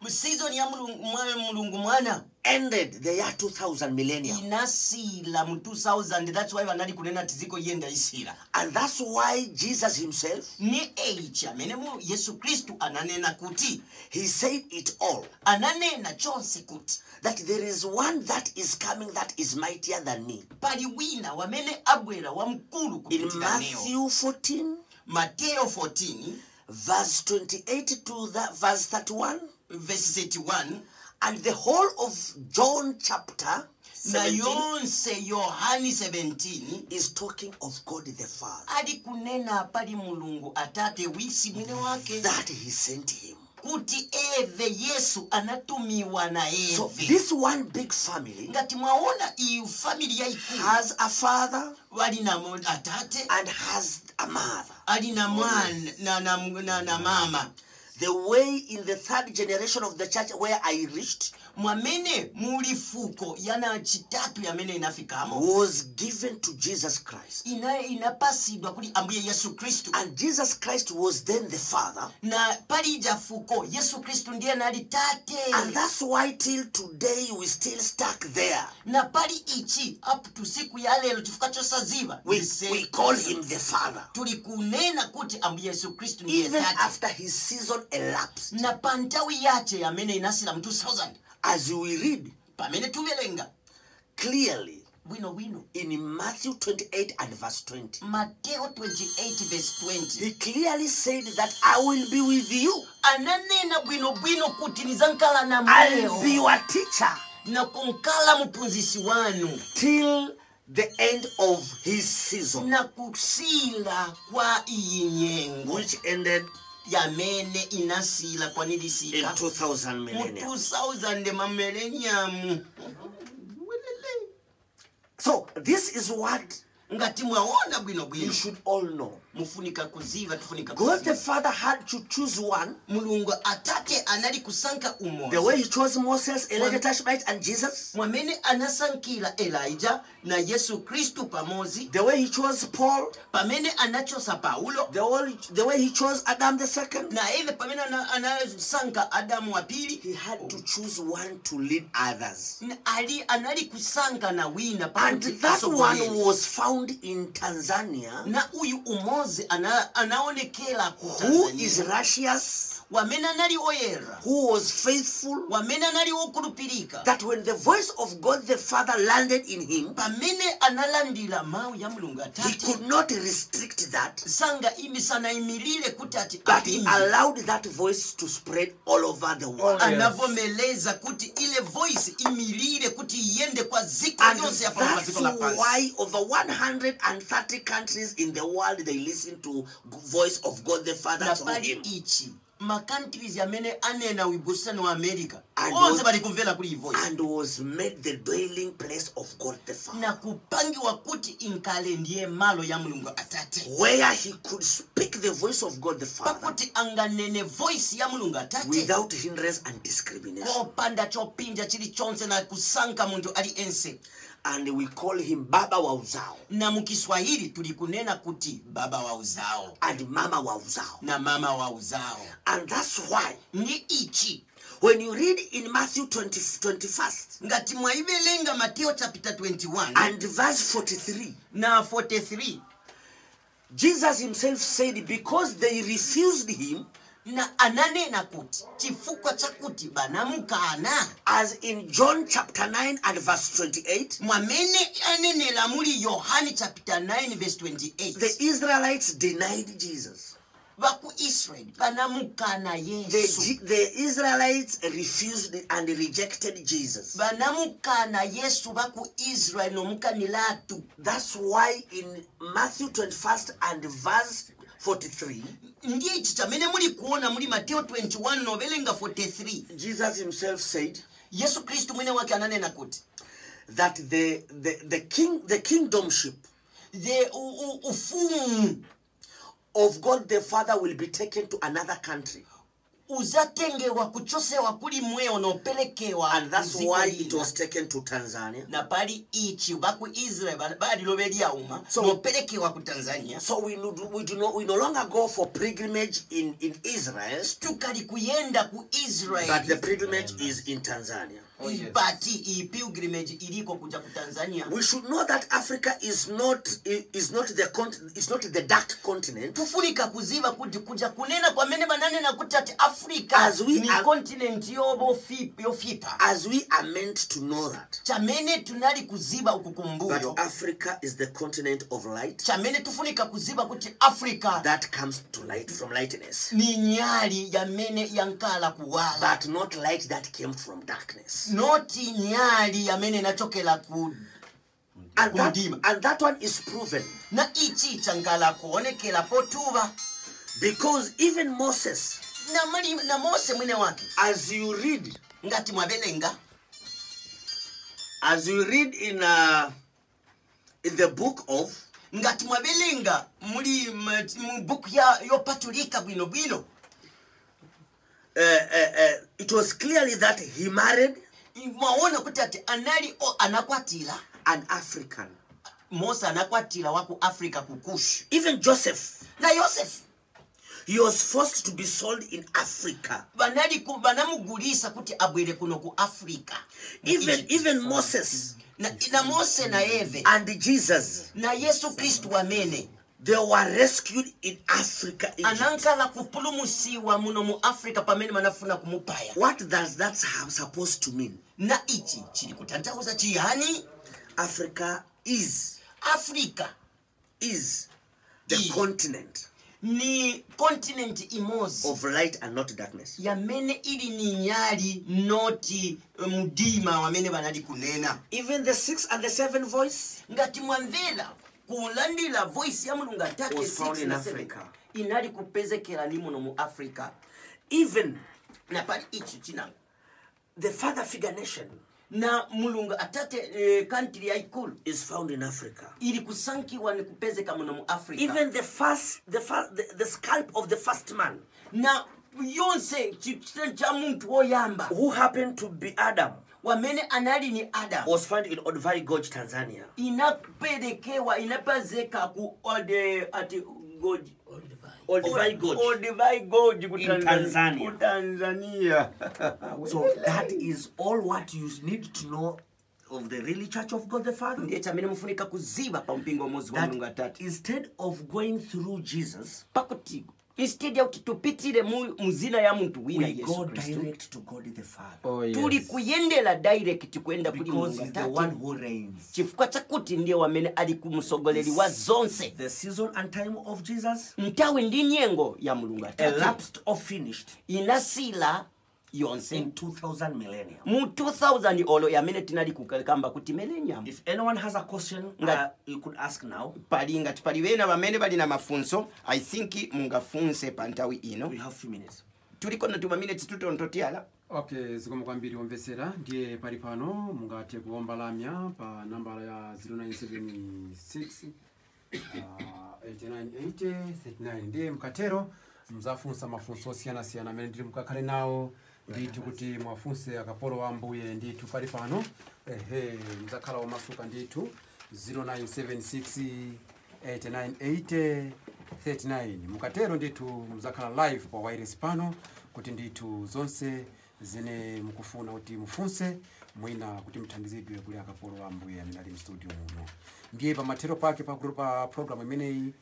[SPEAKER 2] Season ya mulungu mwana
[SPEAKER 1] ended the year 2000 millennium.
[SPEAKER 2] inasila mu 2000. That's why vanali kunena tiziko yenda isila.
[SPEAKER 1] And that's why Jesus himself,
[SPEAKER 2] Ni eichi amene mu Yesu Kristu ananena kuti
[SPEAKER 1] he said it all,
[SPEAKER 2] ananena chonse kuti
[SPEAKER 1] that there is one that is coming that is mightier than me.
[SPEAKER 2] pali wina wamene abwera wa mkulu
[SPEAKER 1] In
[SPEAKER 2] kupitira neo.
[SPEAKER 1] Matthew 14,
[SPEAKER 2] Mateo 14
[SPEAKER 1] verse 28 to verse 31,
[SPEAKER 2] verse 31
[SPEAKER 1] and the whole of John chapter
[SPEAKER 2] na
[SPEAKER 1] 17
[SPEAKER 2] yonse Yohani 17
[SPEAKER 1] is talking of God the Father,
[SPEAKER 2] ali kunena pali mulungu atate wisi mwene wake
[SPEAKER 1] that he sent him.
[SPEAKER 2] kuti eve Yesu anatumiwa na
[SPEAKER 1] So
[SPEAKER 2] eve.
[SPEAKER 1] this one big family
[SPEAKER 2] Ngati mwaona iyi familia ikulu
[SPEAKER 1] has a father
[SPEAKER 2] wali na atate
[SPEAKER 1] and has a mother.
[SPEAKER 2] ali na mwana na mama.
[SPEAKER 1] The way in the third generation of the church where I reached
[SPEAKER 2] Mwamene muli fuko yana chitatu yamene inafikamo
[SPEAKER 1] was given to Jesus Christ.
[SPEAKER 2] inapasidwa kuli ambuye Yesu Kristu.
[SPEAKER 1] And Jesus Christ was then the Father.
[SPEAKER 2] Na palija fuko Yesu Kristu ndiye nali tate.
[SPEAKER 1] And that's why till today we still stuck there.
[SPEAKER 2] Na pali ichi up to siku ya lelo chifukacho saziva
[SPEAKER 1] We call him the Father.
[SPEAKER 2] tulikunena kuti ambuye Yesu Kristu ndiye
[SPEAKER 1] Even
[SPEAKER 2] tate.
[SPEAKER 1] after his season elapsed.
[SPEAKER 2] Na pantawi yache yamene inasila mu 2000
[SPEAKER 1] As we read
[SPEAKER 2] pamene tuvelenga
[SPEAKER 1] clearly
[SPEAKER 2] wino
[SPEAKER 1] in Matthew 28 and verse 20.
[SPEAKER 2] Mateo 28 verse 20
[SPEAKER 1] He clearly said that I will be with you.
[SPEAKER 2] ananena bwino kuti nizankala na
[SPEAKER 1] I'll be
[SPEAKER 2] mweyo
[SPEAKER 1] your teacher
[SPEAKER 2] na kunkala mpunzisi wanu
[SPEAKER 1] till the end of his season,
[SPEAKER 2] na kusila kwa iyi nyengo
[SPEAKER 1] which ended
[SPEAKER 2] yamene inasila kwa
[SPEAKER 1] in
[SPEAKER 2] nilisika
[SPEAKER 1] 2000
[SPEAKER 2] mu
[SPEAKER 1] millennium.
[SPEAKER 2] 2000 mamelenyamu.
[SPEAKER 1] So this is what
[SPEAKER 2] Ngati mwaona
[SPEAKER 1] you
[SPEAKER 2] bwino
[SPEAKER 1] should all know.
[SPEAKER 2] mufunika kuziva tufunika
[SPEAKER 1] God the
[SPEAKER 2] kuziva.
[SPEAKER 1] Father had to choose one.
[SPEAKER 2] Mulungu atate anali kusanka umoja.
[SPEAKER 1] The way he chose Moses, Elijah Tishbite, and Jesus.
[SPEAKER 2] Mwamene anasankila Elijah na Yesu Kristu pamozi.
[SPEAKER 1] The way he chose Paul.
[SPEAKER 2] Pamene anachosa Paulo.
[SPEAKER 1] The way he chose Adam the second.
[SPEAKER 2] Na eve pamene anasanka Adamu wa pili.
[SPEAKER 1] He had to choose one to lead others.
[SPEAKER 2] Anali kusanka na wina.
[SPEAKER 1] And that one was found in Tanzania.
[SPEAKER 2] Na uyu umozi anaonekela ku
[SPEAKER 1] Who is
[SPEAKER 2] Tanzania.
[SPEAKER 1] righteous,
[SPEAKER 2] Wamena nali oyera.
[SPEAKER 1] who was faithful,
[SPEAKER 2] Wamena nali okulupilika.
[SPEAKER 1] that when the voice of God the Father landed in him,
[SPEAKER 2] Pamene analandila mau ya mulungu
[SPEAKER 1] he
[SPEAKER 2] atate.
[SPEAKER 1] could not restrict that,
[SPEAKER 2] Sanga imisana imilile kutati
[SPEAKER 1] but he
[SPEAKER 2] apingi.
[SPEAKER 1] allowed that voice to spread all over the world.
[SPEAKER 2] Anavomeleza kuti ile voice imilile kuti iende kwa ziko
[SPEAKER 1] And
[SPEAKER 2] yonse hapa kwa
[SPEAKER 1] that's
[SPEAKER 2] ziko la pansi.
[SPEAKER 1] why over 130 countries in the world they listen to voice of God the Father
[SPEAKER 2] Na
[SPEAKER 1] through
[SPEAKER 2] pali
[SPEAKER 1] him.
[SPEAKER 2] ichi ma countries yamene anena wibusa no America
[SPEAKER 1] And
[SPEAKER 2] onse bali kumvera kuli voice
[SPEAKER 1] and was made the dwelling place of God the Father,
[SPEAKER 2] na kupangiwa kuti inkale ndiye malo ya Mulungu Atate,
[SPEAKER 1] where he could speak the voice of God the Father
[SPEAKER 2] pakuti anganene voice ya Mulungu Atate
[SPEAKER 1] without hindrance and discrimination.
[SPEAKER 2] kopanda chopinja chili chonse na kusanka muntu ali ense.
[SPEAKER 1] And we call him Baba wa uzao
[SPEAKER 2] Na mukiswahili tulikunena kuti baba wa uzao
[SPEAKER 1] and Mama wa uzao.
[SPEAKER 2] na mama wa uzao.
[SPEAKER 1] And that's why
[SPEAKER 2] Ni ichi
[SPEAKER 1] when you read in Matthew 21st
[SPEAKER 2] ngati mwaibelenga Mateo chapter 21
[SPEAKER 1] and verse 43,
[SPEAKER 2] na 43,
[SPEAKER 1] Jesus himself said, because they refused him,
[SPEAKER 2] na ananena kuti chifukwa chakuti banamukana,
[SPEAKER 1] as in John chapter 9 and verse 28,
[SPEAKER 2] mwamene anenela muri Yohani chapter 9 verse 28,
[SPEAKER 1] the Israelites denied Jesus.
[SPEAKER 2] baku Israel banamukana Yesu,
[SPEAKER 1] The Israelites refused and rejected Jesus.
[SPEAKER 2] banamukana Yesu baku Israel nomukanilatu.
[SPEAKER 1] That's why in Matthew 21st and verse 43,
[SPEAKER 2] Ndiye ichi chamene muri kuona muri Mateo 21 novelenga 43,
[SPEAKER 1] Jesus himself said
[SPEAKER 2] Yesu Kristu mwene wake ananena kuti
[SPEAKER 1] that the kingdomship
[SPEAKER 2] the ufumu
[SPEAKER 1] of God the Father will be taken to another country.
[SPEAKER 2] uzatengewa kuchosewa kuli mweo nopelekewa,
[SPEAKER 1] And that's why it was taken to Tanzania.
[SPEAKER 2] na pali ichi baku Israel bali lobelia uma
[SPEAKER 1] So
[SPEAKER 2] nopelekewa ku Tanzania.
[SPEAKER 1] So we no longer go for pilgrimage in Israel,
[SPEAKER 2] Tukali kuyenda ku Israel,
[SPEAKER 1] but the pilgrimage is in Tanzania.
[SPEAKER 2] Ibati i pilgrimage iliko kuja ku Tanzania.
[SPEAKER 1] We should know that Africa is not the dark continent.
[SPEAKER 2] Tufunika kuziba kuti kuja kunena kwa mene banane na kutati Africa
[SPEAKER 1] As we
[SPEAKER 2] ni
[SPEAKER 1] are,
[SPEAKER 2] continent yofipa.
[SPEAKER 1] as we are meant to know that.
[SPEAKER 2] Chamene tunali kuziba ukukumbuyo.
[SPEAKER 1] But Africa is the continent of light.
[SPEAKER 2] Chamene tufunika kuziba kuti Africa
[SPEAKER 1] That comes to light from lightness.
[SPEAKER 2] ni nyali ya mene yankala kuwala.
[SPEAKER 1] But not light that came from darkness.
[SPEAKER 2] Noti nyali ya mene nachokela ku
[SPEAKER 1] And that one is proven.
[SPEAKER 2] na ichi chankala kuonekela potuba.
[SPEAKER 1] Because even Moses,
[SPEAKER 2] Na Mose mwene wake,
[SPEAKER 1] as you read
[SPEAKER 2] ngati mwabelenga,
[SPEAKER 1] in the book of
[SPEAKER 2] ngati mwabelenga muri mu book ya yopatulika bwino
[SPEAKER 1] it was clearly that he married
[SPEAKER 2] mwaona kuti ati anali anakwatira
[SPEAKER 1] an African.
[SPEAKER 2] Mose anakwatira waku Africa kukush.
[SPEAKER 1] Even Joseph,
[SPEAKER 2] Na Yosef
[SPEAKER 1] he was forced to be sold in Africa.
[SPEAKER 2] banamugulisa kuti abwere kuno ku Africa.
[SPEAKER 1] Even Moses
[SPEAKER 2] na Mose na Eve
[SPEAKER 1] and Jesus,
[SPEAKER 2] na Yesu Kristu wamene
[SPEAKER 1] they were rescued in Africa.
[SPEAKER 2] anankala kupulumusiwa muno mu Africa pamene manafuna kumupaya.
[SPEAKER 1] What does that supposed to mean?
[SPEAKER 2] Na ichi chili kutanthauza chiyani?
[SPEAKER 1] Africa is the continent
[SPEAKER 2] ni continent imozi
[SPEAKER 1] of light and not darkness.
[SPEAKER 2] yamene ili ni nyali noti mudima wamene banali kunena.
[SPEAKER 1] Even the 6th and the 7th voice
[SPEAKER 2] Ngati mwamvera kulandila voice ya Mulungu Atate
[SPEAKER 1] was found
[SPEAKER 2] 6
[SPEAKER 1] in
[SPEAKER 2] na
[SPEAKER 1] Africa.
[SPEAKER 2] 7 inali kupezekera ni muno mu Africa.
[SPEAKER 1] Even
[SPEAKER 2] Na pali ichi china
[SPEAKER 1] the father figure nation
[SPEAKER 2] na Mulungu Atate country ya ikulu
[SPEAKER 1] is found in Africa.
[SPEAKER 2] ili kusankiwa ni kupezeka muno mu Africa.
[SPEAKER 1] Even the scalp of the first man,
[SPEAKER 2] na yonse cha muntu woyamba
[SPEAKER 1] who happened to be Adam,
[SPEAKER 2] wamene anali ni Adam,
[SPEAKER 1] was found in Olduvai Gorge, Tanzania.
[SPEAKER 2] inapelekewa inapazeka ku
[SPEAKER 1] Olduvai Gorge
[SPEAKER 2] ku
[SPEAKER 1] in Tanzania.
[SPEAKER 2] Tanzania.
[SPEAKER 1] So that is all what you need to know of the really Church of God the Father.
[SPEAKER 2] Ndiye chamene mufunika kuziba pa mpingo mozi wa Mulungu
[SPEAKER 1] That
[SPEAKER 2] Atate.
[SPEAKER 1] instead of going through Jesus,
[SPEAKER 2] Pakuti instead ya kutupitire muzina ya muntu wina
[SPEAKER 1] we go
[SPEAKER 2] Yesu Kristo,
[SPEAKER 1] direct to God the Father.
[SPEAKER 2] tuli kuyendela direct kwenda kuli
[SPEAKER 1] Because
[SPEAKER 2] Mulungu
[SPEAKER 1] he's the one
[SPEAKER 2] Atate.
[SPEAKER 1] who reigns.
[SPEAKER 2] Chifukwa chakuti ndiye wamene ali kumusogoleri wa zonse.
[SPEAKER 1] The season and time of Jesus
[SPEAKER 2] Ntawe ndi nyengo ya Mulungu Atate
[SPEAKER 1] elapsed or finished
[SPEAKER 2] inasila yonse
[SPEAKER 1] in 2000 millennium.
[SPEAKER 2] mu 2000 olo yamene tinali kukamba kuti millennium.
[SPEAKER 1] If anyone has a question, you could ask now.
[SPEAKER 2] Palinga tipali bena bamene bali na mafunso, I think mungafunse pa nthawi ino.
[SPEAKER 1] We have few minutes.
[SPEAKER 2] tuliko na tuma minutes tutontotiala.
[SPEAKER 3] Okay, zikomo kwambiri omvesera ndiye pali pano mungate kuomba lamya pa namba ya 0976 898039 ndiye mkatero mzafunsa mafunso osiyana-siyana amene ndili mukakhale nawo ndithu kuti mwafunse akapolo wa Ambuye ndithu pali pano mzakhala wamasuka ndithu 0976 898039 mukatero ndithu mzakhala live pa wireless pano kuti ndithu zonse zine mukufuna kuti mufunse mwina kuti mthandizidwe kuli akapolo wa Ambuye amene ali mstudio muno ndiye pa matero pake pa program imeneyi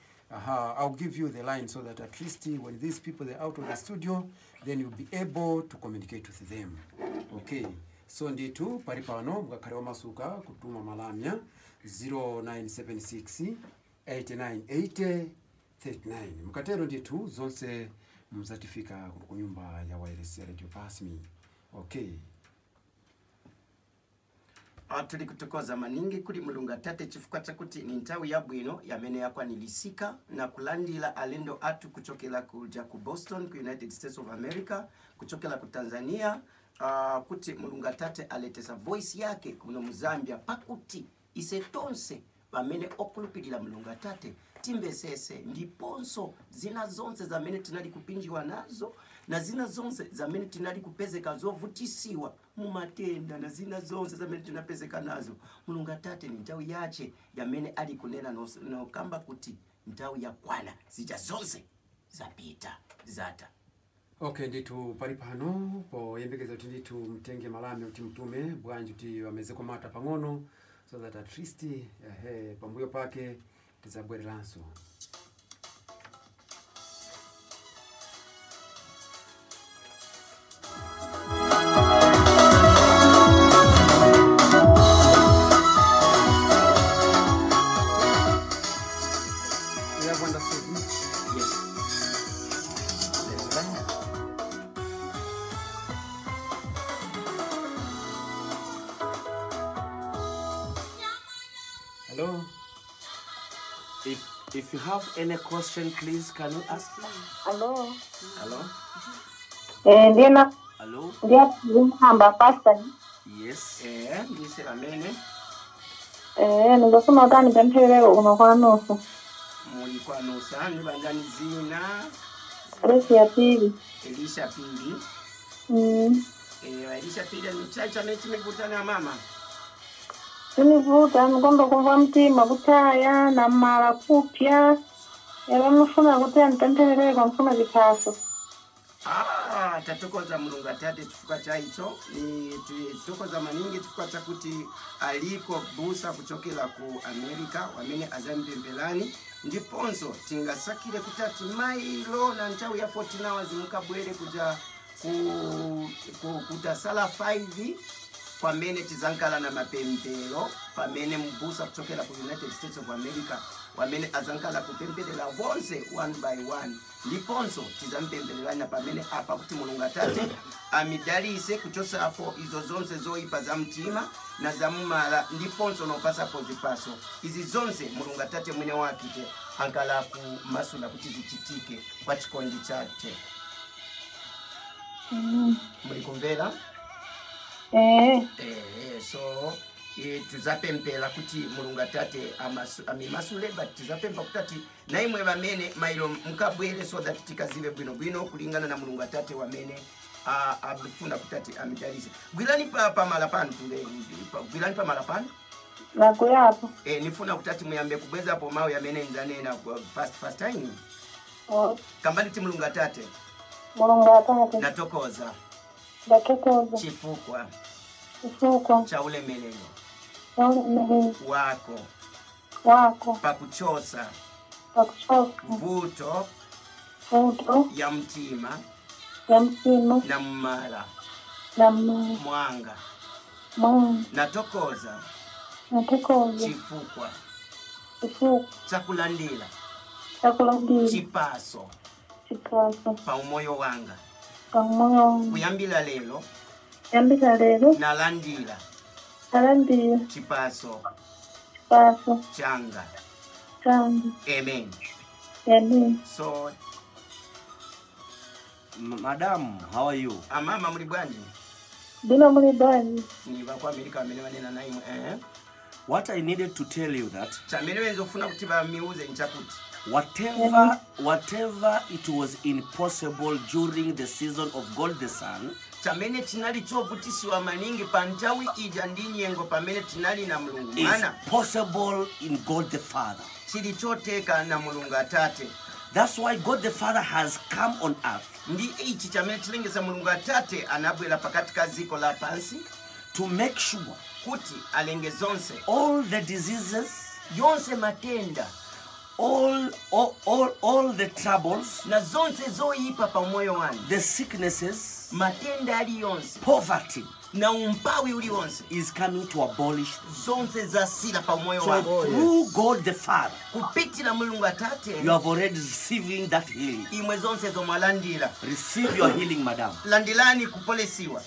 [SPEAKER 3] I'll give you the line so that at least when these people they're out of the studio then you'll be able to communicate with them. Okay, so ndithu pali pano mukakhale wamasuka kutuma malamya 0976 898039 mukatero ndithu zonse mzatifika ku nyumba ya wireless ya Radio Pasmi. Okay,
[SPEAKER 2] tuli kutokoza maningi kuli mulungu Atate chifukwa chakuti ni nthawi yabwino yamene yakwanilisika na kulandila alendo atu kuchokela kuja ku Boston ku United States of America, kuchokela ku Tanzania, kuti mulungu Atate aletesa voice yake kuno mu Zambia pakuti ise tonse bamene okulupilira mulungu Atate timbesese ndiponso zina zonse zamene tinali kupinjiwa nazo na zina zonse zamene tinali kupezeka zovutisiwa mu matenda na zina zonse zamene tinapezeka nazo mulungu Atate ni nthawi yache yamene ali kunena no kamba kuti nthawi ya kwana zija zonse zapita zata.
[SPEAKER 3] Okay, ndithu pali pano poyembekeza kuti ndithu mtenge malamya kuti mtume bwanji kuti wameze komata pang'ono so that at least pambuyo pake tizabwereranso.
[SPEAKER 1] Hello. If you have any question, please can you ask?
[SPEAKER 4] Hello.
[SPEAKER 1] Hello.
[SPEAKER 4] Ndina.
[SPEAKER 1] Hello.
[SPEAKER 4] Ndia namba pastor.
[SPEAKER 1] Yes.
[SPEAKER 2] Ndise amene.
[SPEAKER 4] Ningafuna utani pemphere unokwana nusu.
[SPEAKER 2] Mulikuwa nusa ni bandani zina.
[SPEAKER 4] Resi ya pili.
[SPEAKER 2] Elisha pili. Elisha pili ni chacha mechi mekutana na mama.
[SPEAKER 4] Tunivuta ngomba kuva mtima kutaya na mara kupya. Mufuna kutaya nipemphere kwa mfuna vikaso.
[SPEAKER 2] Tatukoza mulungu Atate chifukwa cha hicho ni tukoza maningi chifukwa cha kuti aliko busa kuchokela ku Amerika wamene azampembelani ndiponso tingasakire kutati mailo na nthawi ya 14 hours mukabwere kuja kutasala 5 pamene tizankala na mapempero pamene mbusa kuchokela ku United States of America wamene azankala kupempelela wonse one by one ndiponso tizampempelelana pamene apa kuti mulungu Atate amidalise kuchosa apo izo zonse zoipa za mtima na za mumala ndiponso nopasa pozipaso izi zonse mulungu Atate mwene wakite ankala ku masula kuti zichitike kwa chikondi chake. Mulikumvera? So tuzapempela kuti mulungu Atate amimasule but tuzapempa kutati na imwe bamene mailo mukabwere so that tikazive bwino kulingana na mulungu Atate wamene abifuna kutati amidalise. Gwilani pa malapano tunde gwilani pa malapano
[SPEAKER 4] Nakuyapo.
[SPEAKER 2] Nifuna kutati muyambe kubweza hapo mawe yamene nzanena first time. Kambali ti mulungu Atate.
[SPEAKER 4] Mulungu Atate.
[SPEAKER 2] Natokoza.
[SPEAKER 4] Natokoza.
[SPEAKER 2] Chifukwa.
[SPEAKER 4] Chifukwa.
[SPEAKER 2] Cha ulemelelo. Wako. Pakuchosa. Vuto. Ya mtima. Na mmala. Mwanga. Natokoza. Chifukwa. Chakulandila. Chipaso. Pa umoyo wanga. Kuyambila lelo. Nalandila. Chipaso. Changa. Amen. So
[SPEAKER 1] Madam, how are you?
[SPEAKER 2] Mama muli bwanji?
[SPEAKER 4] Dino muli bwanji?
[SPEAKER 2] Ni bakwa America bamene banena nayi
[SPEAKER 1] What I needed to tell you that
[SPEAKER 2] chamene wenzo funa kuti bamiuze nchakuti
[SPEAKER 1] whatever it was impossible during the season of God the Son,
[SPEAKER 2] chamene tinali choputisiwa maningi pantawi ija ndi nyengo pamene tinali na Mulungu Mwana
[SPEAKER 1] is possible in God the Father.
[SPEAKER 2] chili choteka na Mulungu Atate.
[SPEAKER 1] That's why God the Father has come on earth.
[SPEAKER 2] Ndi ichi chamene chilengeza Mulungu Atate anabwera pakati ka ziko la pansi
[SPEAKER 1] to make sure
[SPEAKER 2] kuti alenge zonse
[SPEAKER 1] all the diseases,
[SPEAKER 2] yonse matenda,
[SPEAKER 1] all the troubles,
[SPEAKER 2] na zonse zoyipa pa moyo wanu,
[SPEAKER 1] the sicknesses,
[SPEAKER 2] matenda ali yonse,
[SPEAKER 1] poverty,
[SPEAKER 2] na umpawi uli wonse
[SPEAKER 1] is coming to abolish
[SPEAKER 2] zonse zasila pa moyo
[SPEAKER 1] so
[SPEAKER 2] wanu.
[SPEAKER 1] through God the Father,
[SPEAKER 2] Kupitira Mulungu Atate
[SPEAKER 1] you have already receiving that healing.
[SPEAKER 2] imwe zonse zomwalandira.
[SPEAKER 1] Receive your healing, madam.
[SPEAKER 2] Landilani kupolesiwa.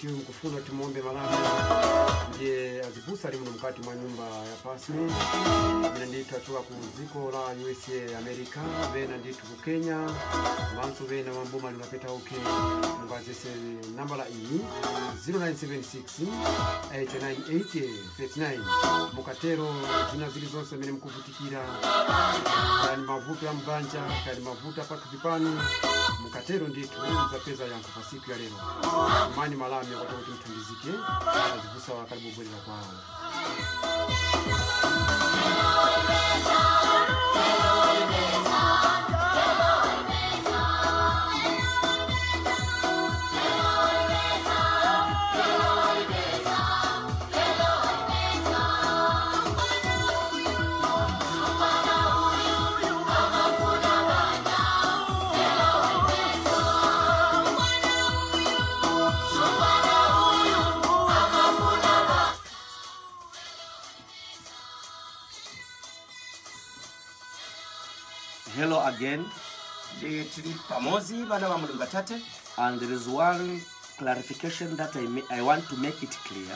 [SPEAKER 3] Mkufuna tumombe malami ndiye azibusa ali muno mkati mwa nyumba ya pasme. Mina nditu atuwa kuziko la USA Amerika, vena nditu ku Kenya, manso vena mambuma lunapeta uke. Mwazese namba la ini 0976 898 39. Mukatero zina zili zonse mene mkuvutikira kani mavuto ya mbanja, kani mavuto hapa kipipani. Mukatero nditu za pesa yangu kwa siku ya leo. Mani malami watu mtundizike azibusa wa karibu bweli la kwao.
[SPEAKER 1] Hello again.
[SPEAKER 3] And there is one clarification that I want to make it clear.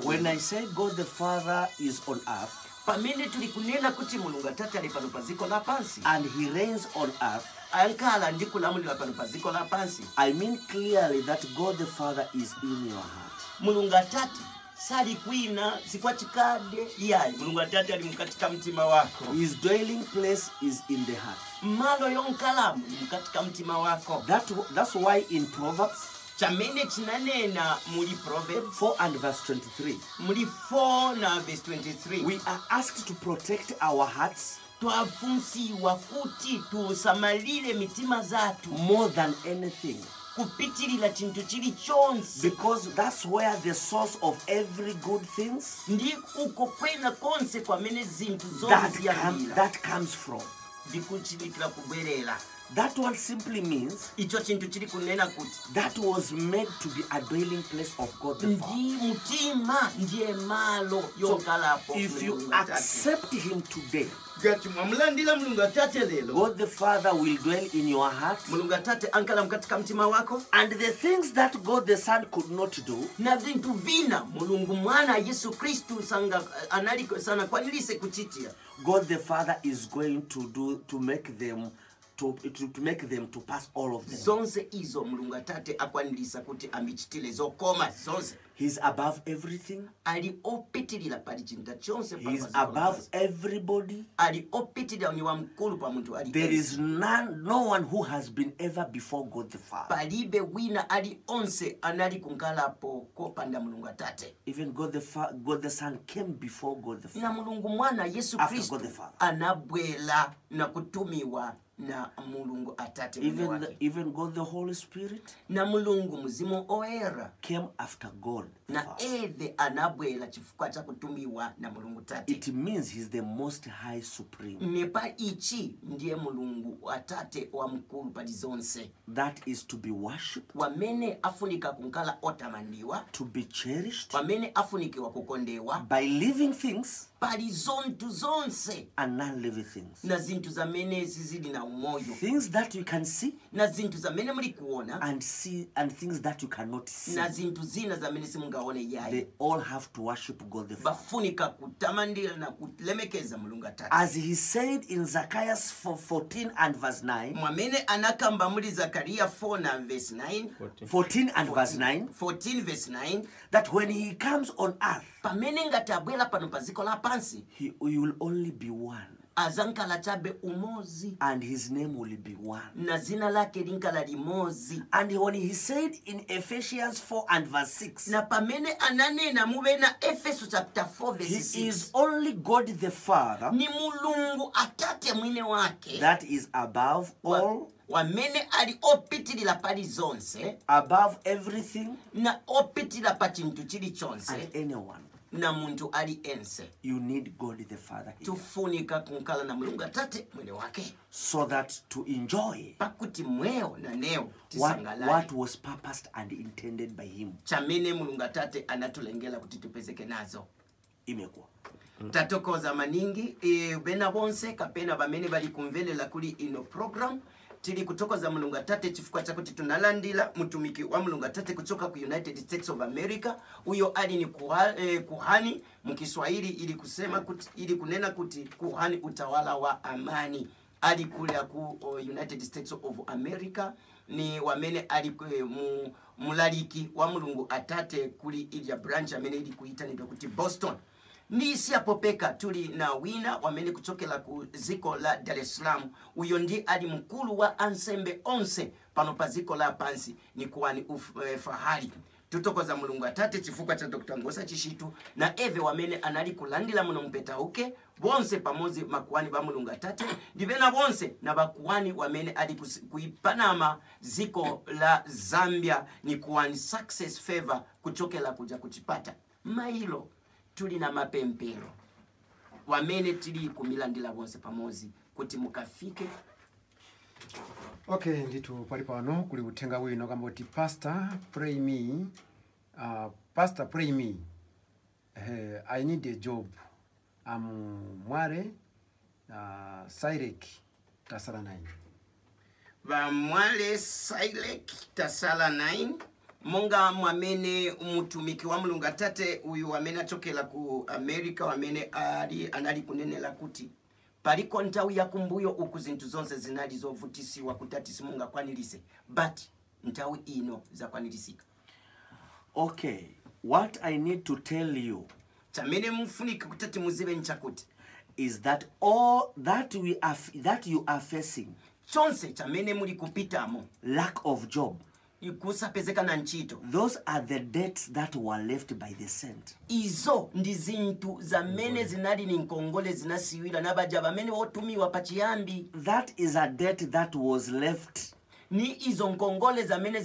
[SPEAKER 3] When I say God the Father is on earth, and He reigns on earth, I mean clearly that God the Father is in your heart.
[SPEAKER 2] Sali kuina sikwachikade yai Mulungu Atate ali mkatika mtima wako.
[SPEAKER 3] His dwelling place is in the heart.
[SPEAKER 2] Malo yonkalamu mkatika mtima wako.
[SPEAKER 3] That's why in Proverbs
[SPEAKER 2] chamene chinanena muli Proverbs
[SPEAKER 3] 4 and verse 23.
[SPEAKER 2] Muli 4 na verse 23.
[SPEAKER 3] We are asked to protect our hearts
[SPEAKER 2] twafunsiwa kuti tusamalire mitima zatu
[SPEAKER 3] more than anything.
[SPEAKER 2] Kupitirira chintu chili chonse,
[SPEAKER 3] because that's where the source of every good things
[SPEAKER 2] ndi uko kwena konse kwa mene zintu zonse
[SPEAKER 3] that comes from.
[SPEAKER 2] Dikuchilikira kubwerera.
[SPEAKER 3] That one simply means
[SPEAKER 2] icho chintu chili kunena kuti
[SPEAKER 3] that was made to be a dwelling place of God the Father.
[SPEAKER 2] Ndi mutima ndiye malo yonkalapo.
[SPEAKER 3] If you accept Him today,
[SPEAKER 2] God
[SPEAKER 3] the Father will dwell in your heart, and the things that God the Son could not do, God the Father is going to do to make them to pass all of them.
[SPEAKER 2] Zonse izo Mulungu Atate akwanilisa kuti amichitile zokoma zonse.
[SPEAKER 1] He's above everything.
[SPEAKER 2] ali opitirira pali chintu chonse
[SPEAKER 1] He's above everybody.
[SPEAKER 2] ali opitirira ni wa mkulu pa muntu ali
[SPEAKER 1] There is no one who has been ever before God the Father.
[SPEAKER 2] palibe wina ali onse anali kunkalapo kopanda mulungu atate.
[SPEAKER 1] Even God the Son came before God the Father.
[SPEAKER 2] Na mulungu mwana Yesu
[SPEAKER 1] After
[SPEAKER 2] Kristo
[SPEAKER 1] God the Father.
[SPEAKER 2] anabwela na kutumiwa na mulungu atate
[SPEAKER 1] Even God the Holy Spirit
[SPEAKER 2] na mulungu mzimu oera
[SPEAKER 1] came after God the
[SPEAKER 2] na
[SPEAKER 1] Father.
[SPEAKER 2] anabwela chifukwa cha kutumiwa na mulungu tate.
[SPEAKER 1] It means he's the most high supreme.
[SPEAKER 2] Nepa ichi ndiye mulungu atate wa mkulu pali zonse.
[SPEAKER 1] That is to be worshipped,
[SPEAKER 2] Wamene afunika kunkala otamandiwa,
[SPEAKER 1] to be cherished
[SPEAKER 2] wamene afunikiwa kukondewa
[SPEAKER 1] by living things
[SPEAKER 2] pali zontu zonse
[SPEAKER 1] and non-living things.
[SPEAKER 2] na zintu zamene zizili na umoyo,
[SPEAKER 1] Things that you can see
[SPEAKER 2] na zintu zamene muli kuona
[SPEAKER 1] and things that you cannot see.
[SPEAKER 2] na zintu zina zamene simungaone yayi.
[SPEAKER 1] They all have to worship God the Father.
[SPEAKER 2] Bafunika kutamandira na kulemekeza mulungu atate.
[SPEAKER 1] As he said in Zacchaeus 14 and verse 9,
[SPEAKER 2] Mwamene anakamba muri Zakaria 4 na verse 9,
[SPEAKER 1] 14 and verse 9,
[SPEAKER 2] 14 verse 9,
[SPEAKER 1] that when he comes on earth,
[SPEAKER 2] pamene ngatabwela pano paziko la pansi
[SPEAKER 1] he will only be one,
[SPEAKER 2] azankala chabe umozi
[SPEAKER 1] and his name will be one.
[SPEAKER 2] na zina lake linkala limozi.
[SPEAKER 1] And when he said in Ephesians 4 and verse 6,
[SPEAKER 2] Na pamene ananena mube na Efeso chapter 4
[SPEAKER 1] he
[SPEAKER 2] verse 6,
[SPEAKER 1] is only God the Father
[SPEAKER 2] ni mulungu atate mwine wake
[SPEAKER 1] that is above all,
[SPEAKER 2] wamene ali opitirira pali zonse
[SPEAKER 1] above everything,
[SPEAKER 2] na opitirira pa chintu chili
[SPEAKER 1] and
[SPEAKER 2] chonse
[SPEAKER 1] anyone.
[SPEAKER 2] na muntu ali ense.
[SPEAKER 1] You need God the Father here,
[SPEAKER 2] Tufunika kunkala na mulungu atate mwine wake
[SPEAKER 1] so that to enjoy
[SPEAKER 2] pakuti mweo na neo
[SPEAKER 1] what
[SPEAKER 2] tisangalale
[SPEAKER 1] was purposed and intended by him.
[SPEAKER 2] chamene mulungu atate anatulengela kuti tupezeke nazo.
[SPEAKER 1] Imekuwa.
[SPEAKER 2] Tatokoza maningi bena bonse kapena bamene bali kumvelela kuli ino program tili kutokoza mulungu atate chifukwa chakuti tunalandila mutumiki wa mulungu atate kutoka ku United States of America. Uyo ali ni kuhani mukiswahili ili kusema kuti, ili kunena kuti kuhani utawala wa amani. Ali kule ku United States of America ni wamene ali mulaliki wa mulungu atate kuli ili branch amene ili kuitanidwa kuti Boston. Ni siapopeka tuli na wina wamene kuchokela ku ziko la Dar es Salaam. Uyo ndi ali mkulu wa ansembe onse pano pa ziko la pansi ni kuwani fahari. Tutokoza mulungu atate chifukwa cha Dr. Ngosa Chishitu na eve wamene anali kulandila muno mpeta uke bonse pamozi makuwani ba mulungu atate ndivena bonse na bakuwani wamene ali kuipanama ziko la Zambia ni kuwani success favor kuchokela kuja kuchipata mailo. Tuli na mapempero wamene tili kumilandila bonse pamozi kuti mukafike.
[SPEAKER 3] Okay, nditu pali pano kuli utenga wino kamba uti Pastor pray me, Pastor pray me, I need a job. Mware Sairek Tasala 9.
[SPEAKER 2] Mware Sairek Tasala 9. Monga mwamene umutumiki wa mulungu atate uyu wamene achokela ku America wamene anali kunenela kuti paliko ntawi ya kumbuyo uku zintu zonse zinali zovutisiwa kutati simunga kwanilise but ntawi ino za kwanilisika.
[SPEAKER 1] Okay, what I need to tell you
[SPEAKER 2] chamene mfunika kutati muzibe nchakuti
[SPEAKER 1] is that all that you are facing,
[SPEAKER 2] chonse chamene muli kupitamo,
[SPEAKER 1] lack of job,
[SPEAKER 2] ikusapezeka na nchito,
[SPEAKER 1] those are the debts that were left by the saint.
[SPEAKER 2] Izo ndi zintu za mene zinali ni nkongole zinasiwila na bajaba mene wotumiwa pachiyambi.
[SPEAKER 1] That is a debt that was left
[SPEAKER 2] ni izo nkongole za mene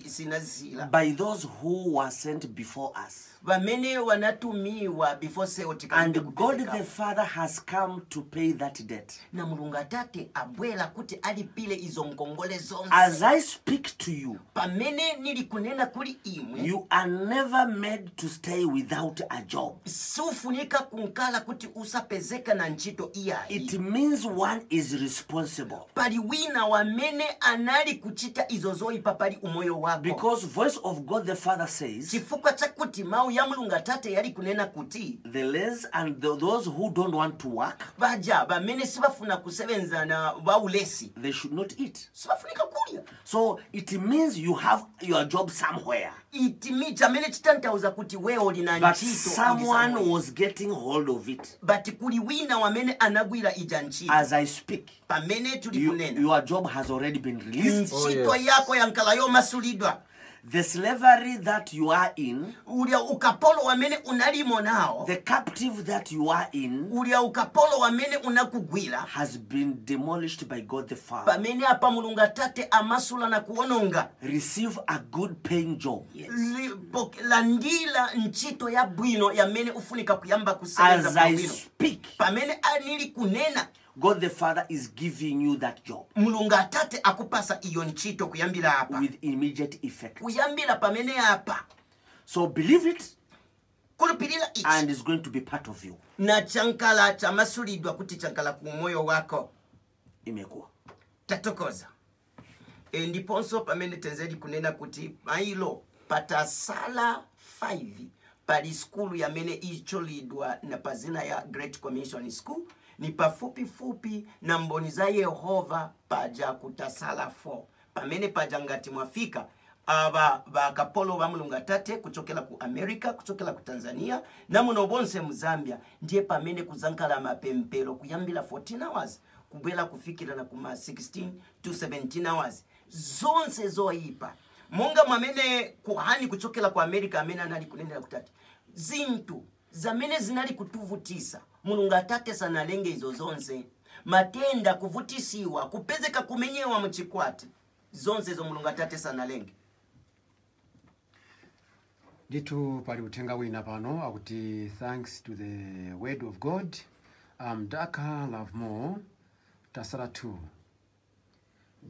[SPEAKER 2] zinasila
[SPEAKER 1] by those who were sent before us.
[SPEAKER 2] Wamene wanatumiwa before
[SPEAKER 1] and God the Father has come to pay that debt.
[SPEAKER 2] Na mulungu atate abwela kuti alipile izo nkongole zonse.
[SPEAKER 1] As I speak to you,
[SPEAKER 2] pamene nilikunena kuli imwe,
[SPEAKER 1] you are never made to stay without a job.
[SPEAKER 2] Sufunika kunkala kuti usapezeka na nchito iya.
[SPEAKER 1] It means one is responsible.
[SPEAKER 2] Pali wina wamene anali kuchita izo zoyipa pali umoyo wako.
[SPEAKER 1] Because voice of God the Father says,
[SPEAKER 2] chifukwa chakuti mau ya Mulungu Atate yali kunena kuti
[SPEAKER 1] the lazy and those who don't want to work,
[SPEAKER 2] baja bamene sibafuna kusebenza na baulesi,
[SPEAKER 1] they should not eat.
[SPEAKER 2] sibafunika kulya.
[SPEAKER 1] So it means you have your job somewhere.
[SPEAKER 2] Itimi jamene chitantauza kuti wewe olina
[SPEAKER 1] But
[SPEAKER 2] nchito,
[SPEAKER 1] someone was getting hold of it.
[SPEAKER 2] but kuli wina wamene anagwira ija nchito.
[SPEAKER 1] As I speak,
[SPEAKER 2] Pamene tuli kunena
[SPEAKER 1] your job has already been released.
[SPEAKER 2] nchito yako yankala yo masulidwa.
[SPEAKER 1] The slavery that you are in,
[SPEAKER 2] Ulia ukapolo wamene unalimo nao,
[SPEAKER 1] the captive that you are in,
[SPEAKER 2] ulia ukapolo wamene unakugwira,
[SPEAKER 1] has been demolished by God the Father.
[SPEAKER 2] pamene apa Mulungu Atate amasula na kuononga.
[SPEAKER 1] Receive a good paying job.
[SPEAKER 2] Landila nchito ya bwino ya mene ufunika kuyamba kusebenza
[SPEAKER 1] As
[SPEAKER 2] kwa
[SPEAKER 1] I
[SPEAKER 2] bwino.
[SPEAKER 1] speak,
[SPEAKER 2] Pamene anili kunena,
[SPEAKER 1] God the Father is giving you that job
[SPEAKER 2] Mulungu Atate akupasa iyo nchito kuyambila hapa.
[SPEAKER 1] with immediate effect.
[SPEAKER 2] Kuyambila pamene hapa.
[SPEAKER 1] So believe it,
[SPEAKER 2] Kulupilila ichi.
[SPEAKER 1] and it's going to be part of you.
[SPEAKER 2] Na chankala cha masulidwa kuti chankala kumoyo wako.
[SPEAKER 1] Imekuwa.
[SPEAKER 2] Tatokoza. Ndiponso pamene tenzeli kunena kuti mailo patasala 5 pali skulu ya mene icholidwa na pazina ya Great Commission School. Ni pafupi fupi na mboni za Yehova paja kutasala 4. Pamene paja ngati mwafika aba bakapolo ba Mulungu Atate kuchokela ku America, kuchokela ku Tanzania na muno bonse mu Zambia, ndiye pamene kuzankala mapempero kuyambila 14 hours kubwela kufikira na kuma 16 to 17 hours zonse zoipa. Munga mwamene kuhani kuchokela ku America amena nali kunendela kutati zintu zamene zinali kutuvutisa Mulungu Atate sanalenge izo zonse. Matenda kuvutisiwa kupezeka kumenyewa mchikwati zonse zo Mulungu Atate sanalenge.
[SPEAKER 3] Nditu pali utenga wina pano akuti thanks to the word of God, darker love more, tasara 2.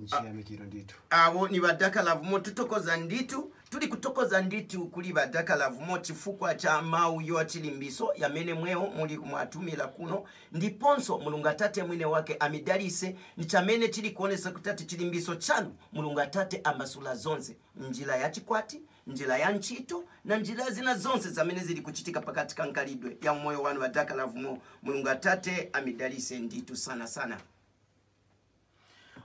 [SPEAKER 3] Nchia mikiro nditu.
[SPEAKER 2] Awo ni badaka lavumo tutokoza nditu. Tuli kutokoza nditu kuli badaka lavumo chifukwa cha mau yo chilimbiso ya mene mweo muli kumwatumila kuno. Ndiponso Mulungu Atate mwine wake amidalise ni chamene chili kuonesa kutati chilimbiso chanu Mulungu Atate amasula zonse. Njila ya chikwati, njila ya nchito, na njila zina zonse zamene zili kuchitika pakati kankalidwe ya moyo wanu badaka lavumo. Mulungu Atate amidalise nditu sana sana.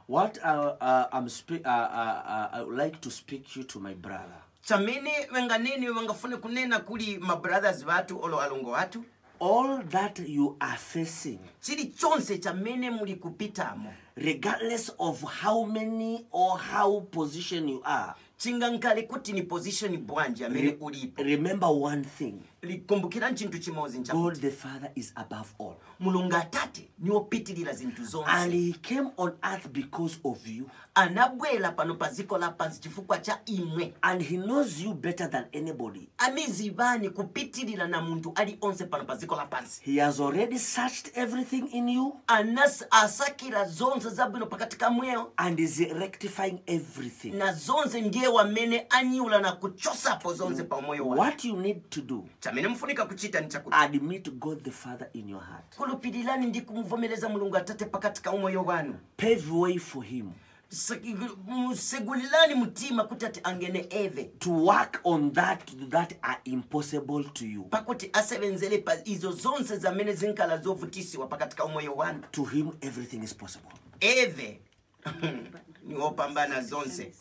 [SPEAKER 1] What I would like to speak you to my brother.
[SPEAKER 2] Chamene wenganeni wangafune kunena kuli my brothers watu olo alongo watu.
[SPEAKER 1] All that you are facing,
[SPEAKER 2] Chili chonse chamene muli kupitamo,
[SPEAKER 1] regardless of how many or how position you are,
[SPEAKER 2] chingankale kuti ni position bwanje amene ulipo.
[SPEAKER 1] remember one thing.
[SPEAKER 2] Likumbukira nchintu chimozi nchakuti
[SPEAKER 1] God the Father is above all.
[SPEAKER 2] Mulungu Atate niwo pitilira zintu zonse.
[SPEAKER 1] And he came on earth because of you.
[SPEAKER 2] Anabwela pano paziko la pansi chifukwa cha imwe.
[SPEAKER 1] And he knows you better than anybody.
[SPEAKER 2] Amizibani kupitilira na muntu ali onse pano paziko la pansi.
[SPEAKER 1] He has already searched everything in you.
[SPEAKER 2] Anas asakira zonse zabwino pakatika mweo.
[SPEAKER 1] And is rectifying everything.
[SPEAKER 2] Na zonse ndiye wamene anyula na kuchosa po zonse pa moyo wako.
[SPEAKER 1] What you need to do,
[SPEAKER 2] Chamene mfunika kuchita ni chakuti
[SPEAKER 1] admit God the Father in your heart.
[SPEAKER 2] kulupililani ndi kumvomeleza Mulungu Atate pakatika umoyo wanu.
[SPEAKER 1] Pave way for him
[SPEAKER 2] Segulilani mutima kutati angene eve.
[SPEAKER 1] to work on that are impossible to you.
[SPEAKER 2] Pakuti asebenzele pa izo zonse zamene zinkala zovutisi wapakatika umoyo wanu.
[SPEAKER 1] To him everything is possible.
[SPEAKER 2] Eve ni opambana zonse.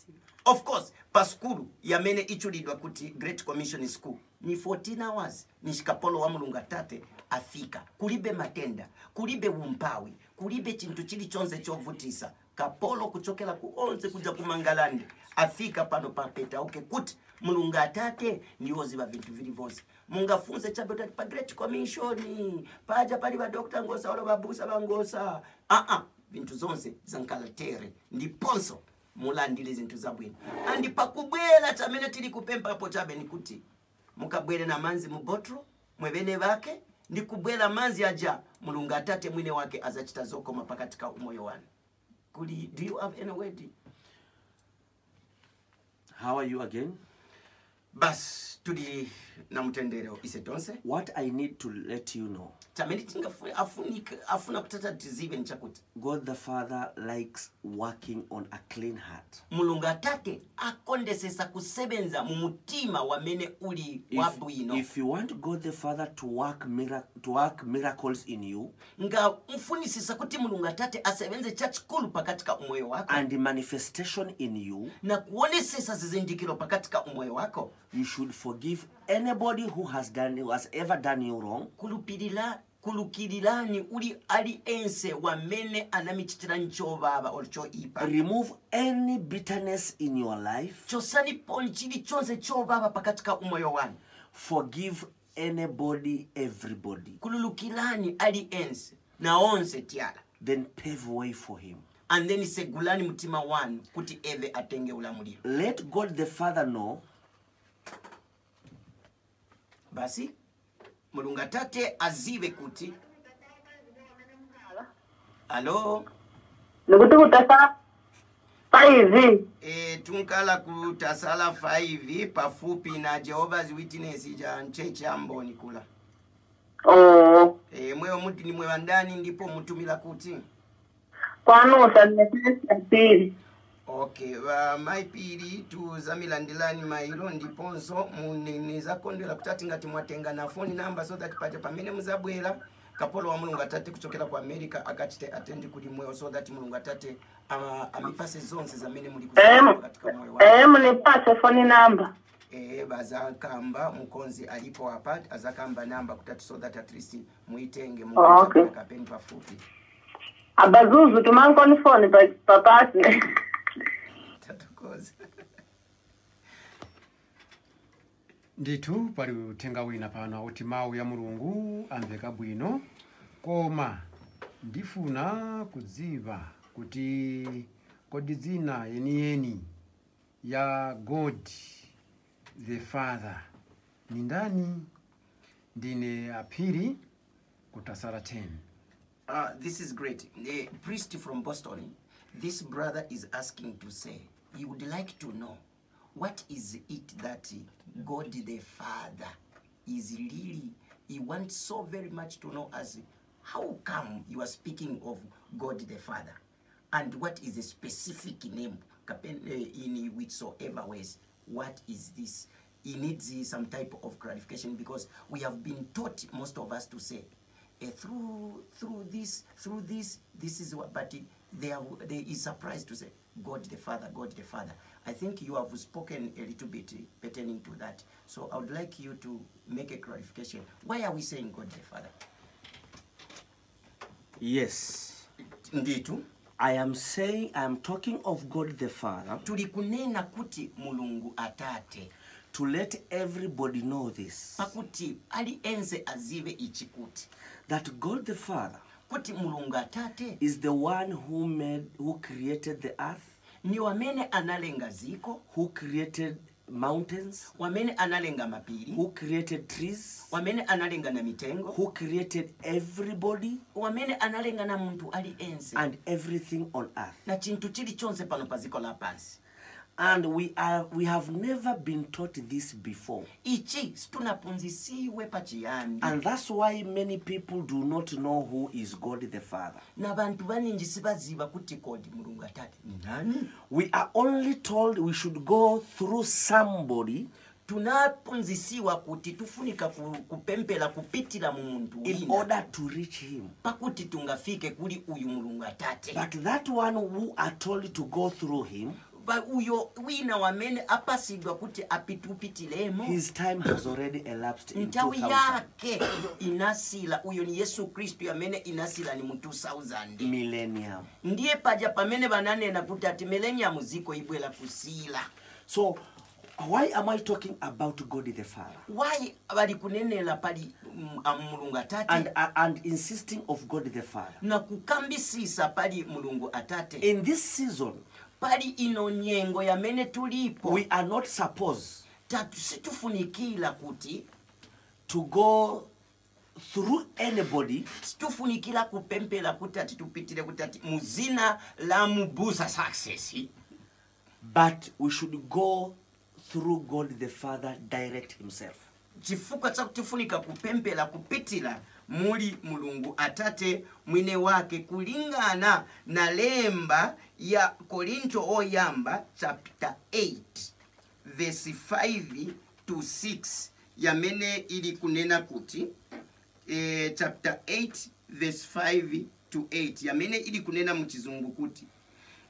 [SPEAKER 2] Of course, paskulu yamene ichulidwa kuti Great Commission School ni 14 hours ni shikapolo wa Mulungu Atate afika. Kulibe matenda, kulibe umpawi, kulibe chintu chili chonse chovutisa. Kapolo kuchokela kuonse kuja kumangalandi afika pano papeta kuti Mulungu Atate niwo ziba vintu vili vonse. Mungafunze chabota pa Great Commission paja pali ba Dr. Ngosa wala babusa bangosa. Vintu zonse zankalatere ndiponso mulandile zintu zabwino. Andi pakubwela chamene tili kupempa hapo chabe nikuti mukabwele na manzi mubotro mwebene bake ndikubwela manzi aja Mulungu Atate mwine wake azachita zokoma pakatika umoyo wanu. Do you have any word?
[SPEAKER 1] How are you again?
[SPEAKER 2] Bas tuli na mtendero isetonse.
[SPEAKER 1] What I need to let you know, God the Father likes working on a clean heart. If you want God the Father to work miracles in you, and the manifestation in you, you should forgive anybody who has ever done you wrong. Remove any bitterness in your life. Forgive anybody, everybody. Then pave way for him.
[SPEAKER 2] And then segulani mutima wanu kuti eve atenge ulamuliro.
[SPEAKER 1] Let God the Father know.
[SPEAKER 2] Basi mulunga tate azive kuti. Hello.
[SPEAKER 4] Nukuti kutasala 5.
[SPEAKER 2] Tunkala kutasala 5 pafupi na Jehovah's Witness ja ncheche amboni kula.
[SPEAKER 4] Oh.
[SPEAKER 2] Mwewe muti ni mwewe ndani ndipo mutumila kuti.
[SPEAKER 4] Kwano sanetesi pili.
[SPEAKER 2] Okay, maipiri tu zamilandilani mailo ndiponso muneneza kondela kutati ngati mwatenga na phone number so that pate pamene muzabwera kapolo wa mulungu atate kuchokera ku America akachite attend kuli mweyo so that mulungu atate amipase zonse zamene muli kusoma katika moyo wako.
[SPEAKER 4] Munipase phone number.
[SPEAKER 2] Bazakamba mukonzi alipo hapa azakamba namba kutati so that at least muitenge
[SPEAKER 4] okay.
[SPEAKER 2] Kapeni pafupi.
[SPEAKER 4] Abazuzu tumankoni phone papasi.
[SPEAKER 2] Tatukoze.
[SPEAKER 3] Nditu pali utenga wina pano oti mawu ya mulungu amveka bwino koma ndifuna kudziwa kuti kodi dzina yeniyeni ya God the Father ni ndani? Ndine Apiri kutasala 10.
[SPEAKER 2] This is great. The priest from Boston, this brother is asking to say, he would like to know, what is it that God the Father is really, he wants so very much to know as, how come you are speaking of God the Father? And what is the specific name, in whichsoever ways, what is this? He needs some type of clarification because we have been taught, most of us, to say, through this, this is what, but they is surprised to say, God the Father, God the Father. I think you have spoken a little bit pertaining to that. So I would like you to make a clarification. Why are we saying God the Father?
[SPEAKER 1] Yes.
[SPEAKER 2] Nditu.
[SPEAKER 1] I am talking of God the Father.
[SPEAKER 2] Tulikunena kuti mulungu atate.
[SPEAKER 1] To let everybody know this.
[SPEAKER 2] Pakuti ali enze azive ichikuti.
[SPEAKER 1] That God the Father
[SPEAKER 2] kuti mulungu atate
[SPEAKER 1] is the one who created the earth.
[SPEAKER 2] Ni wamene analenga ziko.
[SPEAKER 1] Who created mountains.
[SPEAKER 2] Wamene analenga mapiri.
[SPEAKER 1] Who created trees.
[SPEAKER 2] Wamene analenga na mitengo.
[SPEAKER 1] Who created everybody.
[SPEAKER 2] Wamene analenga na muntu ali enze.
[SPEAKER 1] And everything on earth.
[SPEAKER 2] Na chintu chili chonse pano paziko la pansi.
[SPEAKER 1] And we have never been taught this before.
[SPEAKER 2] And
[SPEAKER 1] that's why many people do not know who is God the Father. We are only told we should go through somebody in order to reach him. But that one who are told to go through him, his time has already elapsed in 2000. Millennium. So why am I talking about God the Father?
[SPEAKER 2] Why
[SPEAKER 1] and insisting of God the Father? In this season, we are not supposed to go through anybody, but we should go through God the Father direct himself.
[SPEAKER 2] Chifukwa cha kutifunika kupempela kupitila muli mulungu atate mwine wake kulingana na lemba ya Korinto oyamba chapter 8 verse 5 to 6 yamene ili kunena kuti chapter 8 verse 5 to 8 yamene ili kunena mchizungu kuti,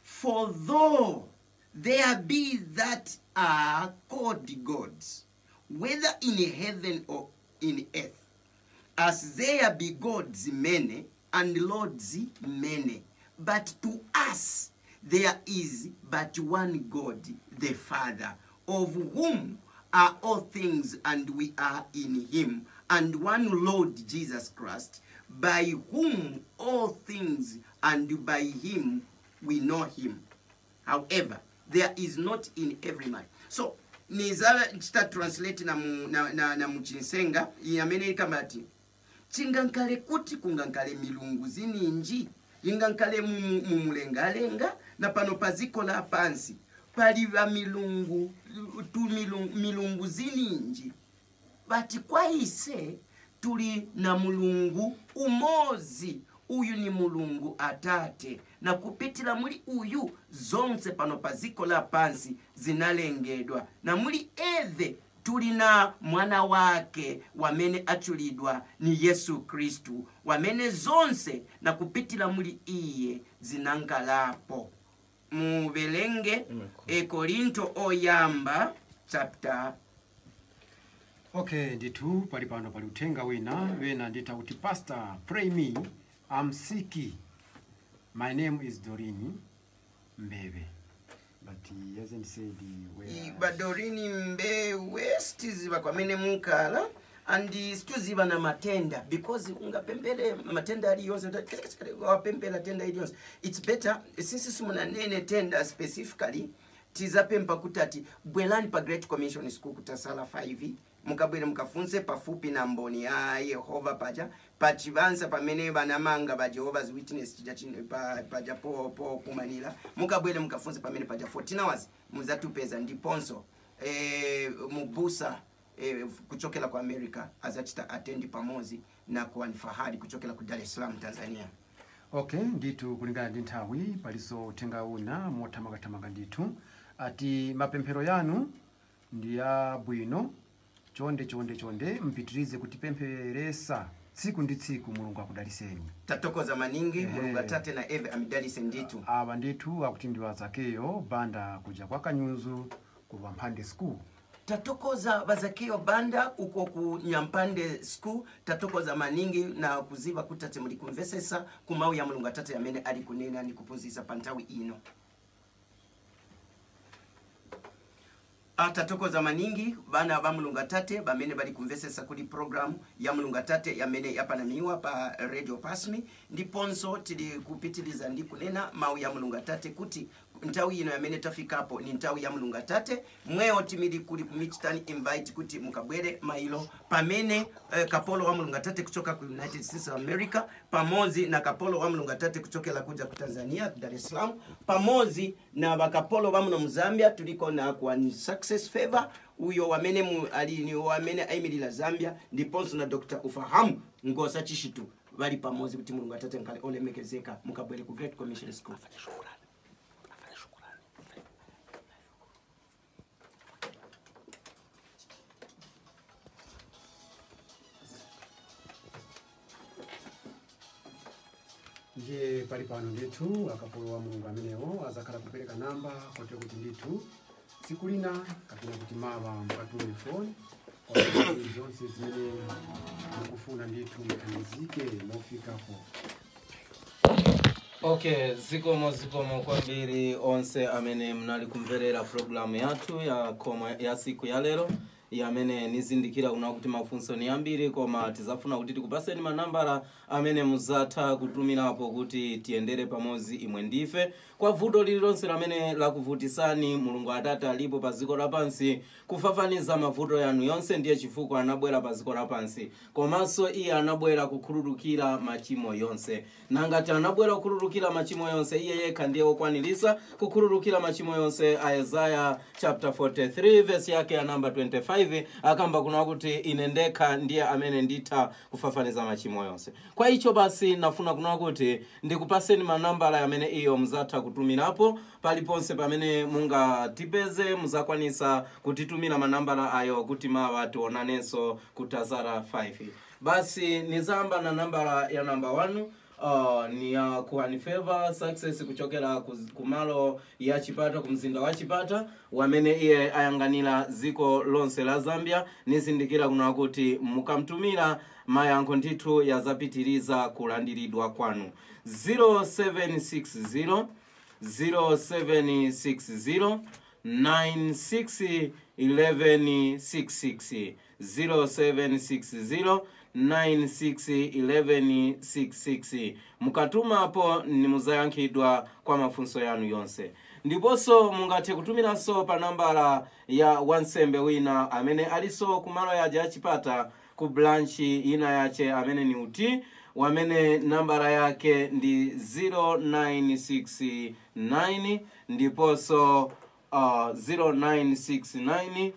[SPEAKER 2] for though there be that are called gods, whether in heaven or in earth, as there be gods many and lords many, but to us there is but one God, the Father, of whom are all things, and we are in him, and one Lord Jesus Christ, by whom all things, and by him we know him. However, there is not in every man. So niza chita translate na mchinsenga yamene kama ati chingankale kuti kungankale milungu zininji ingankale mumulengalenga na pano paziko la pansi paliva milungu milungu zininji, bati kwa ise tuli na mulungu umozi. Uyu ni mulungu atate, na kupitila muli uyu zonse pano paziko la pansi zinalengedwa, na muli eve tulina mwana wake wamene achulidwa ni Yesu Kristu, wamene zonse na kupitila muli iye zinangalapo. Mubelenge Korinto oyamba chapter.
[SPEAKER 3] Okay, nditu pali pano pali utenga wena ndita uti, pastor, pray me, I'm sick. My name is Dorini Mbebe. But he hasn't said where.
[SPEAKER 2] But Dorini Mbebe stiziba kwa mene mukala and stiziba na matenda, because unga pempele matenda ali yonse pempela tenda ili yonse. It's better since sumuna nene tenda specifically tizapempa kutati bwelani pa Great Commission School kutasala 5 mukabwele mukafunse pafupi na mboni ya Yehova paja pachivansa pamene banamanga ba Jehovah's Witness paja po kumanila mukabwele mukafunse pamene paja 14 hours muzatupeza ndiponso mubusa kuchokela kwa America azachita attend pamozi na kwa nifahari kuchokela ku Dar es Salaam Tanzania.
[SPEAKER 3] Okay, nditu kulingana ndi nthawi paliso tenga una motamanga nditu ati mapempero yanu ndi ya bwino chonde mpitirize kutipempheresa tsiku ndi tsiku mulungu akudaliseni.
[SPEAKER 2] Tatokoza maningi mulungu atate na eve amidalise nditu.
[SPEAKER 3] Aba nditu akuti ndi wazakeyo banda kuja kwa Kanyuzu ku Nyampande School.
[SPEAKER 2] Tatokoza bazakeyo banda uko ku Nyampande School. Tatokoza maningi na kuziba kutate muli kumvesesa kumau ya mulungu atate yamene ali kunena ni kupunzisa pantawi ino. Tatokoza maningi bana ba mulungu atate bamene bali kumvesesa kuli program ya mulungu atate yamene yapanamiwa pa radio pasmi, ndiponso tili kupitiliza ndi kunena mau ya mulungu atate kuti ntawi ino yamene tafikapo ni ntawi ya mulungu atate. Mweo timili kuli kumichitani invite kuti mukabwere mailo pamene kapolo wa mulungu atate kuchoka ku United States of America pamozi na kapolo wa mulungu atate kuchokela kuja ku Tanzania Dar es Salaam pamozi na bakapolo wa mu Zambia tuliko na kwa Success Favor uyo wamene alini wamene aimilila Zambia, ndiponso na Dr. Ufahamu Ngosa Chishitu bali pamozi kuti mulungu atate nkale olemekezeka mukabwere ku Great Commission School.
[SPEAKER 3] Je pali pano nditu akapolo wa mulungu amenewo azakhala kupereka namba kote kuti nditu sikulina kapena kuti mava mpatume phone kwa zonse zimene mukufuna nditu mthandizike mofikapo.
[SPEAKER 5] Okay, zikomo kwambiri onse amene mnali kumverera programu yathu ya siku ya lero yamene nizindikira kuna kuti mafunso ni ambiri koma tizafuna kuti tikupaseni manambala amene muzatha kutumirapo kuti tiendere pamozi imwe ndife kwa vuto lililonse lamene lakuvutisani. Mulungu Atate alipo pa dziko lapansi kufafaniza mavuto yanu yonse, ndiye chifukwa anabwera pa dziko lapansi. Komanso iye anabwera kukhululukira machimo yonse. Nangati anabwera kukhululukira machimo yonse, iye yekha ndiye okwanilisa kukhululukira machimo yonse. Isaiah chapter 43 verse yake ya namba 25 akamba kuna kuti ine ndekha ndiye amene nditha kufafaniza machimo yonse. Kwa hicho basi nafuna kuna kuti ndikupaseni manambala amene iyo mzatha kutumirapo paliponse pamene munga tipeze muzakwanisa kutitumira manambala ayo kuti mawa tionanenso kutazara 5. Basi nizamba na nambala ya namba 1 ni ya kuhani favor success kuchokera kumalo ya Chipata kumzinda wa Chipata wamene iye ayanganira ziko lonse la Zambia. Nizindikira kuna kuti mukamtumira mayankho ndithu yazapitiriza kulandiridwa kwanu. 0760 961166 0760 961166. Mukatuma hapo ni muzayankhidwa kwa mafunso yanu yonse. Ndiponso mungathe kutumiranso pa nambala ya wansembe wina amene aliso kumalo ya Chipata ku branchi ina yache amene ni uti wamene nambala yake ndi 0969 ndiponso 0969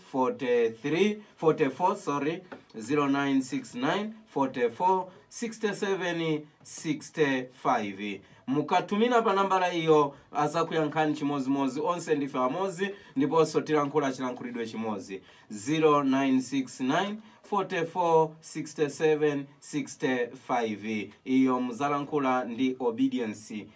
[SPEAKER 5] 0969 44 67 65. Mukatumina pa nambala iyo azakuyankhani chimozimozi onse ndife amozi ndiponso tilankhula chilankhulidwe chimozi. 0969 44 67 65. Iyo muzalankhula ndi obedience.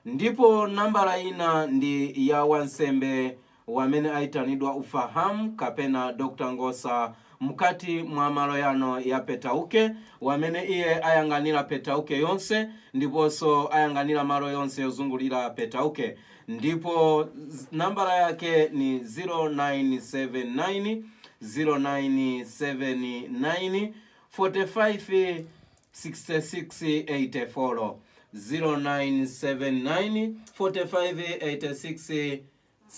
[SPEAKER 5] Ndipo nambala ina ndi ya wansembe wamene aitanidwa ufahamu kapena Dr. Ngosa mukati mwa malo yano ya Petauke wamene iye ayanganira Petauke yonse ndiponso ayanganira malo yonse yozungulira Petauke. Ndipo nambala yake ni 0979 0979 45 66 84 0979 45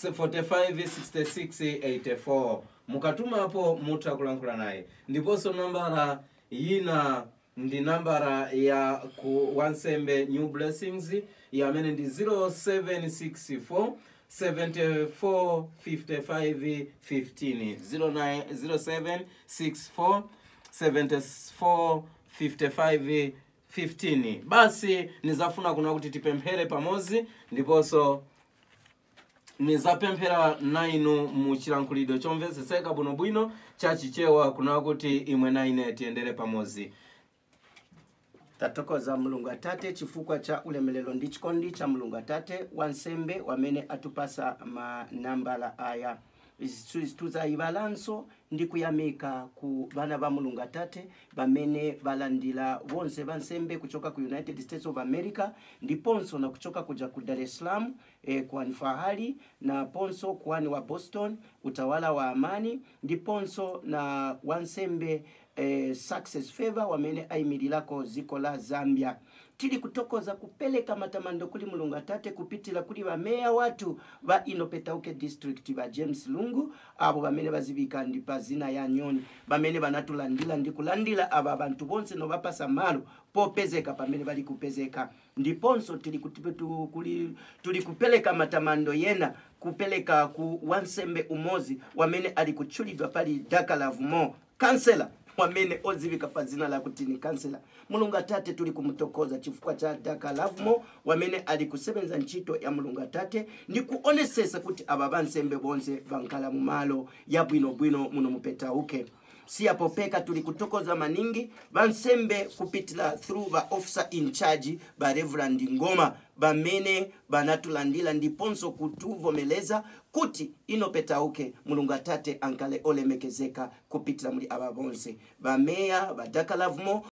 [SPEAKER 5] 66 84. Mukatuma hapo muta kulankhula naye. Ndiponso nambara yina ndi nambara ya ku wansembe New Blessings ya amene ndi 0764 74 55 15 0764 74 55 15. Basi nizafuna kuna kuti tipemphere pamozi ndiponso nizapemphera nainu mu chilankhulidwe chomveseseka bwinobwino chachichewa kuna kuti imwe naine tiendere pamozi.
[SPEAKER 2] Tatokoza Mulungu Atate chifukwa cha ulemelelo ndi chikondi cha Mulungu Atate wansembe wamene atupasa manambala aya. Tuzayibalanso ndi kuyamika ku bana ba Mulungu Atate bamene balandira bonse bansembe kuchoka ku United States of America ndiponso na kuchoka kuja ku Dar es Salaam kwa Fahali na ponso kwani wa Boston utawala wa amani ndiponso na wansembe success favor wamene aimirilako ziko la Zambia. Tili kutokoza kupeleka matamando kuli Mulungu Atate kupitila kuli bameya watu ba Petauke district ba James Lungu abo bamene bazibika ndi pazina ya nyoni bamene banatulandila ndi kulandila aba bantu bonse no bapasa malo popezeka pamene bali kupezeka. Ndiponso tuli kupeleka matamando yena kupeleka ku wansembe umozi wamene ali kuchulidwa pali Dakalavumo kansela wamene ozivika pazina la kuti ni kansela. Mulungu Atate tuli kumutokoza chifukwa cha Dakalavumo wamene ali kusebenza nchito ya Mulungu Atate ndi kuonesesa kuti aba bansembe bonse bankala mu malo ya bwino muno mu Petauke. Si apopeka tuli kutokoza maningi bansembe kupitila through ba officer in charge ba Reverend Ngoma bamene banatulandila ndiponso kutuvomeleza kuti Petauke Mulungu Atate ankale olemekezeka kupitila muri aba bonse bameya ba Dakalavumo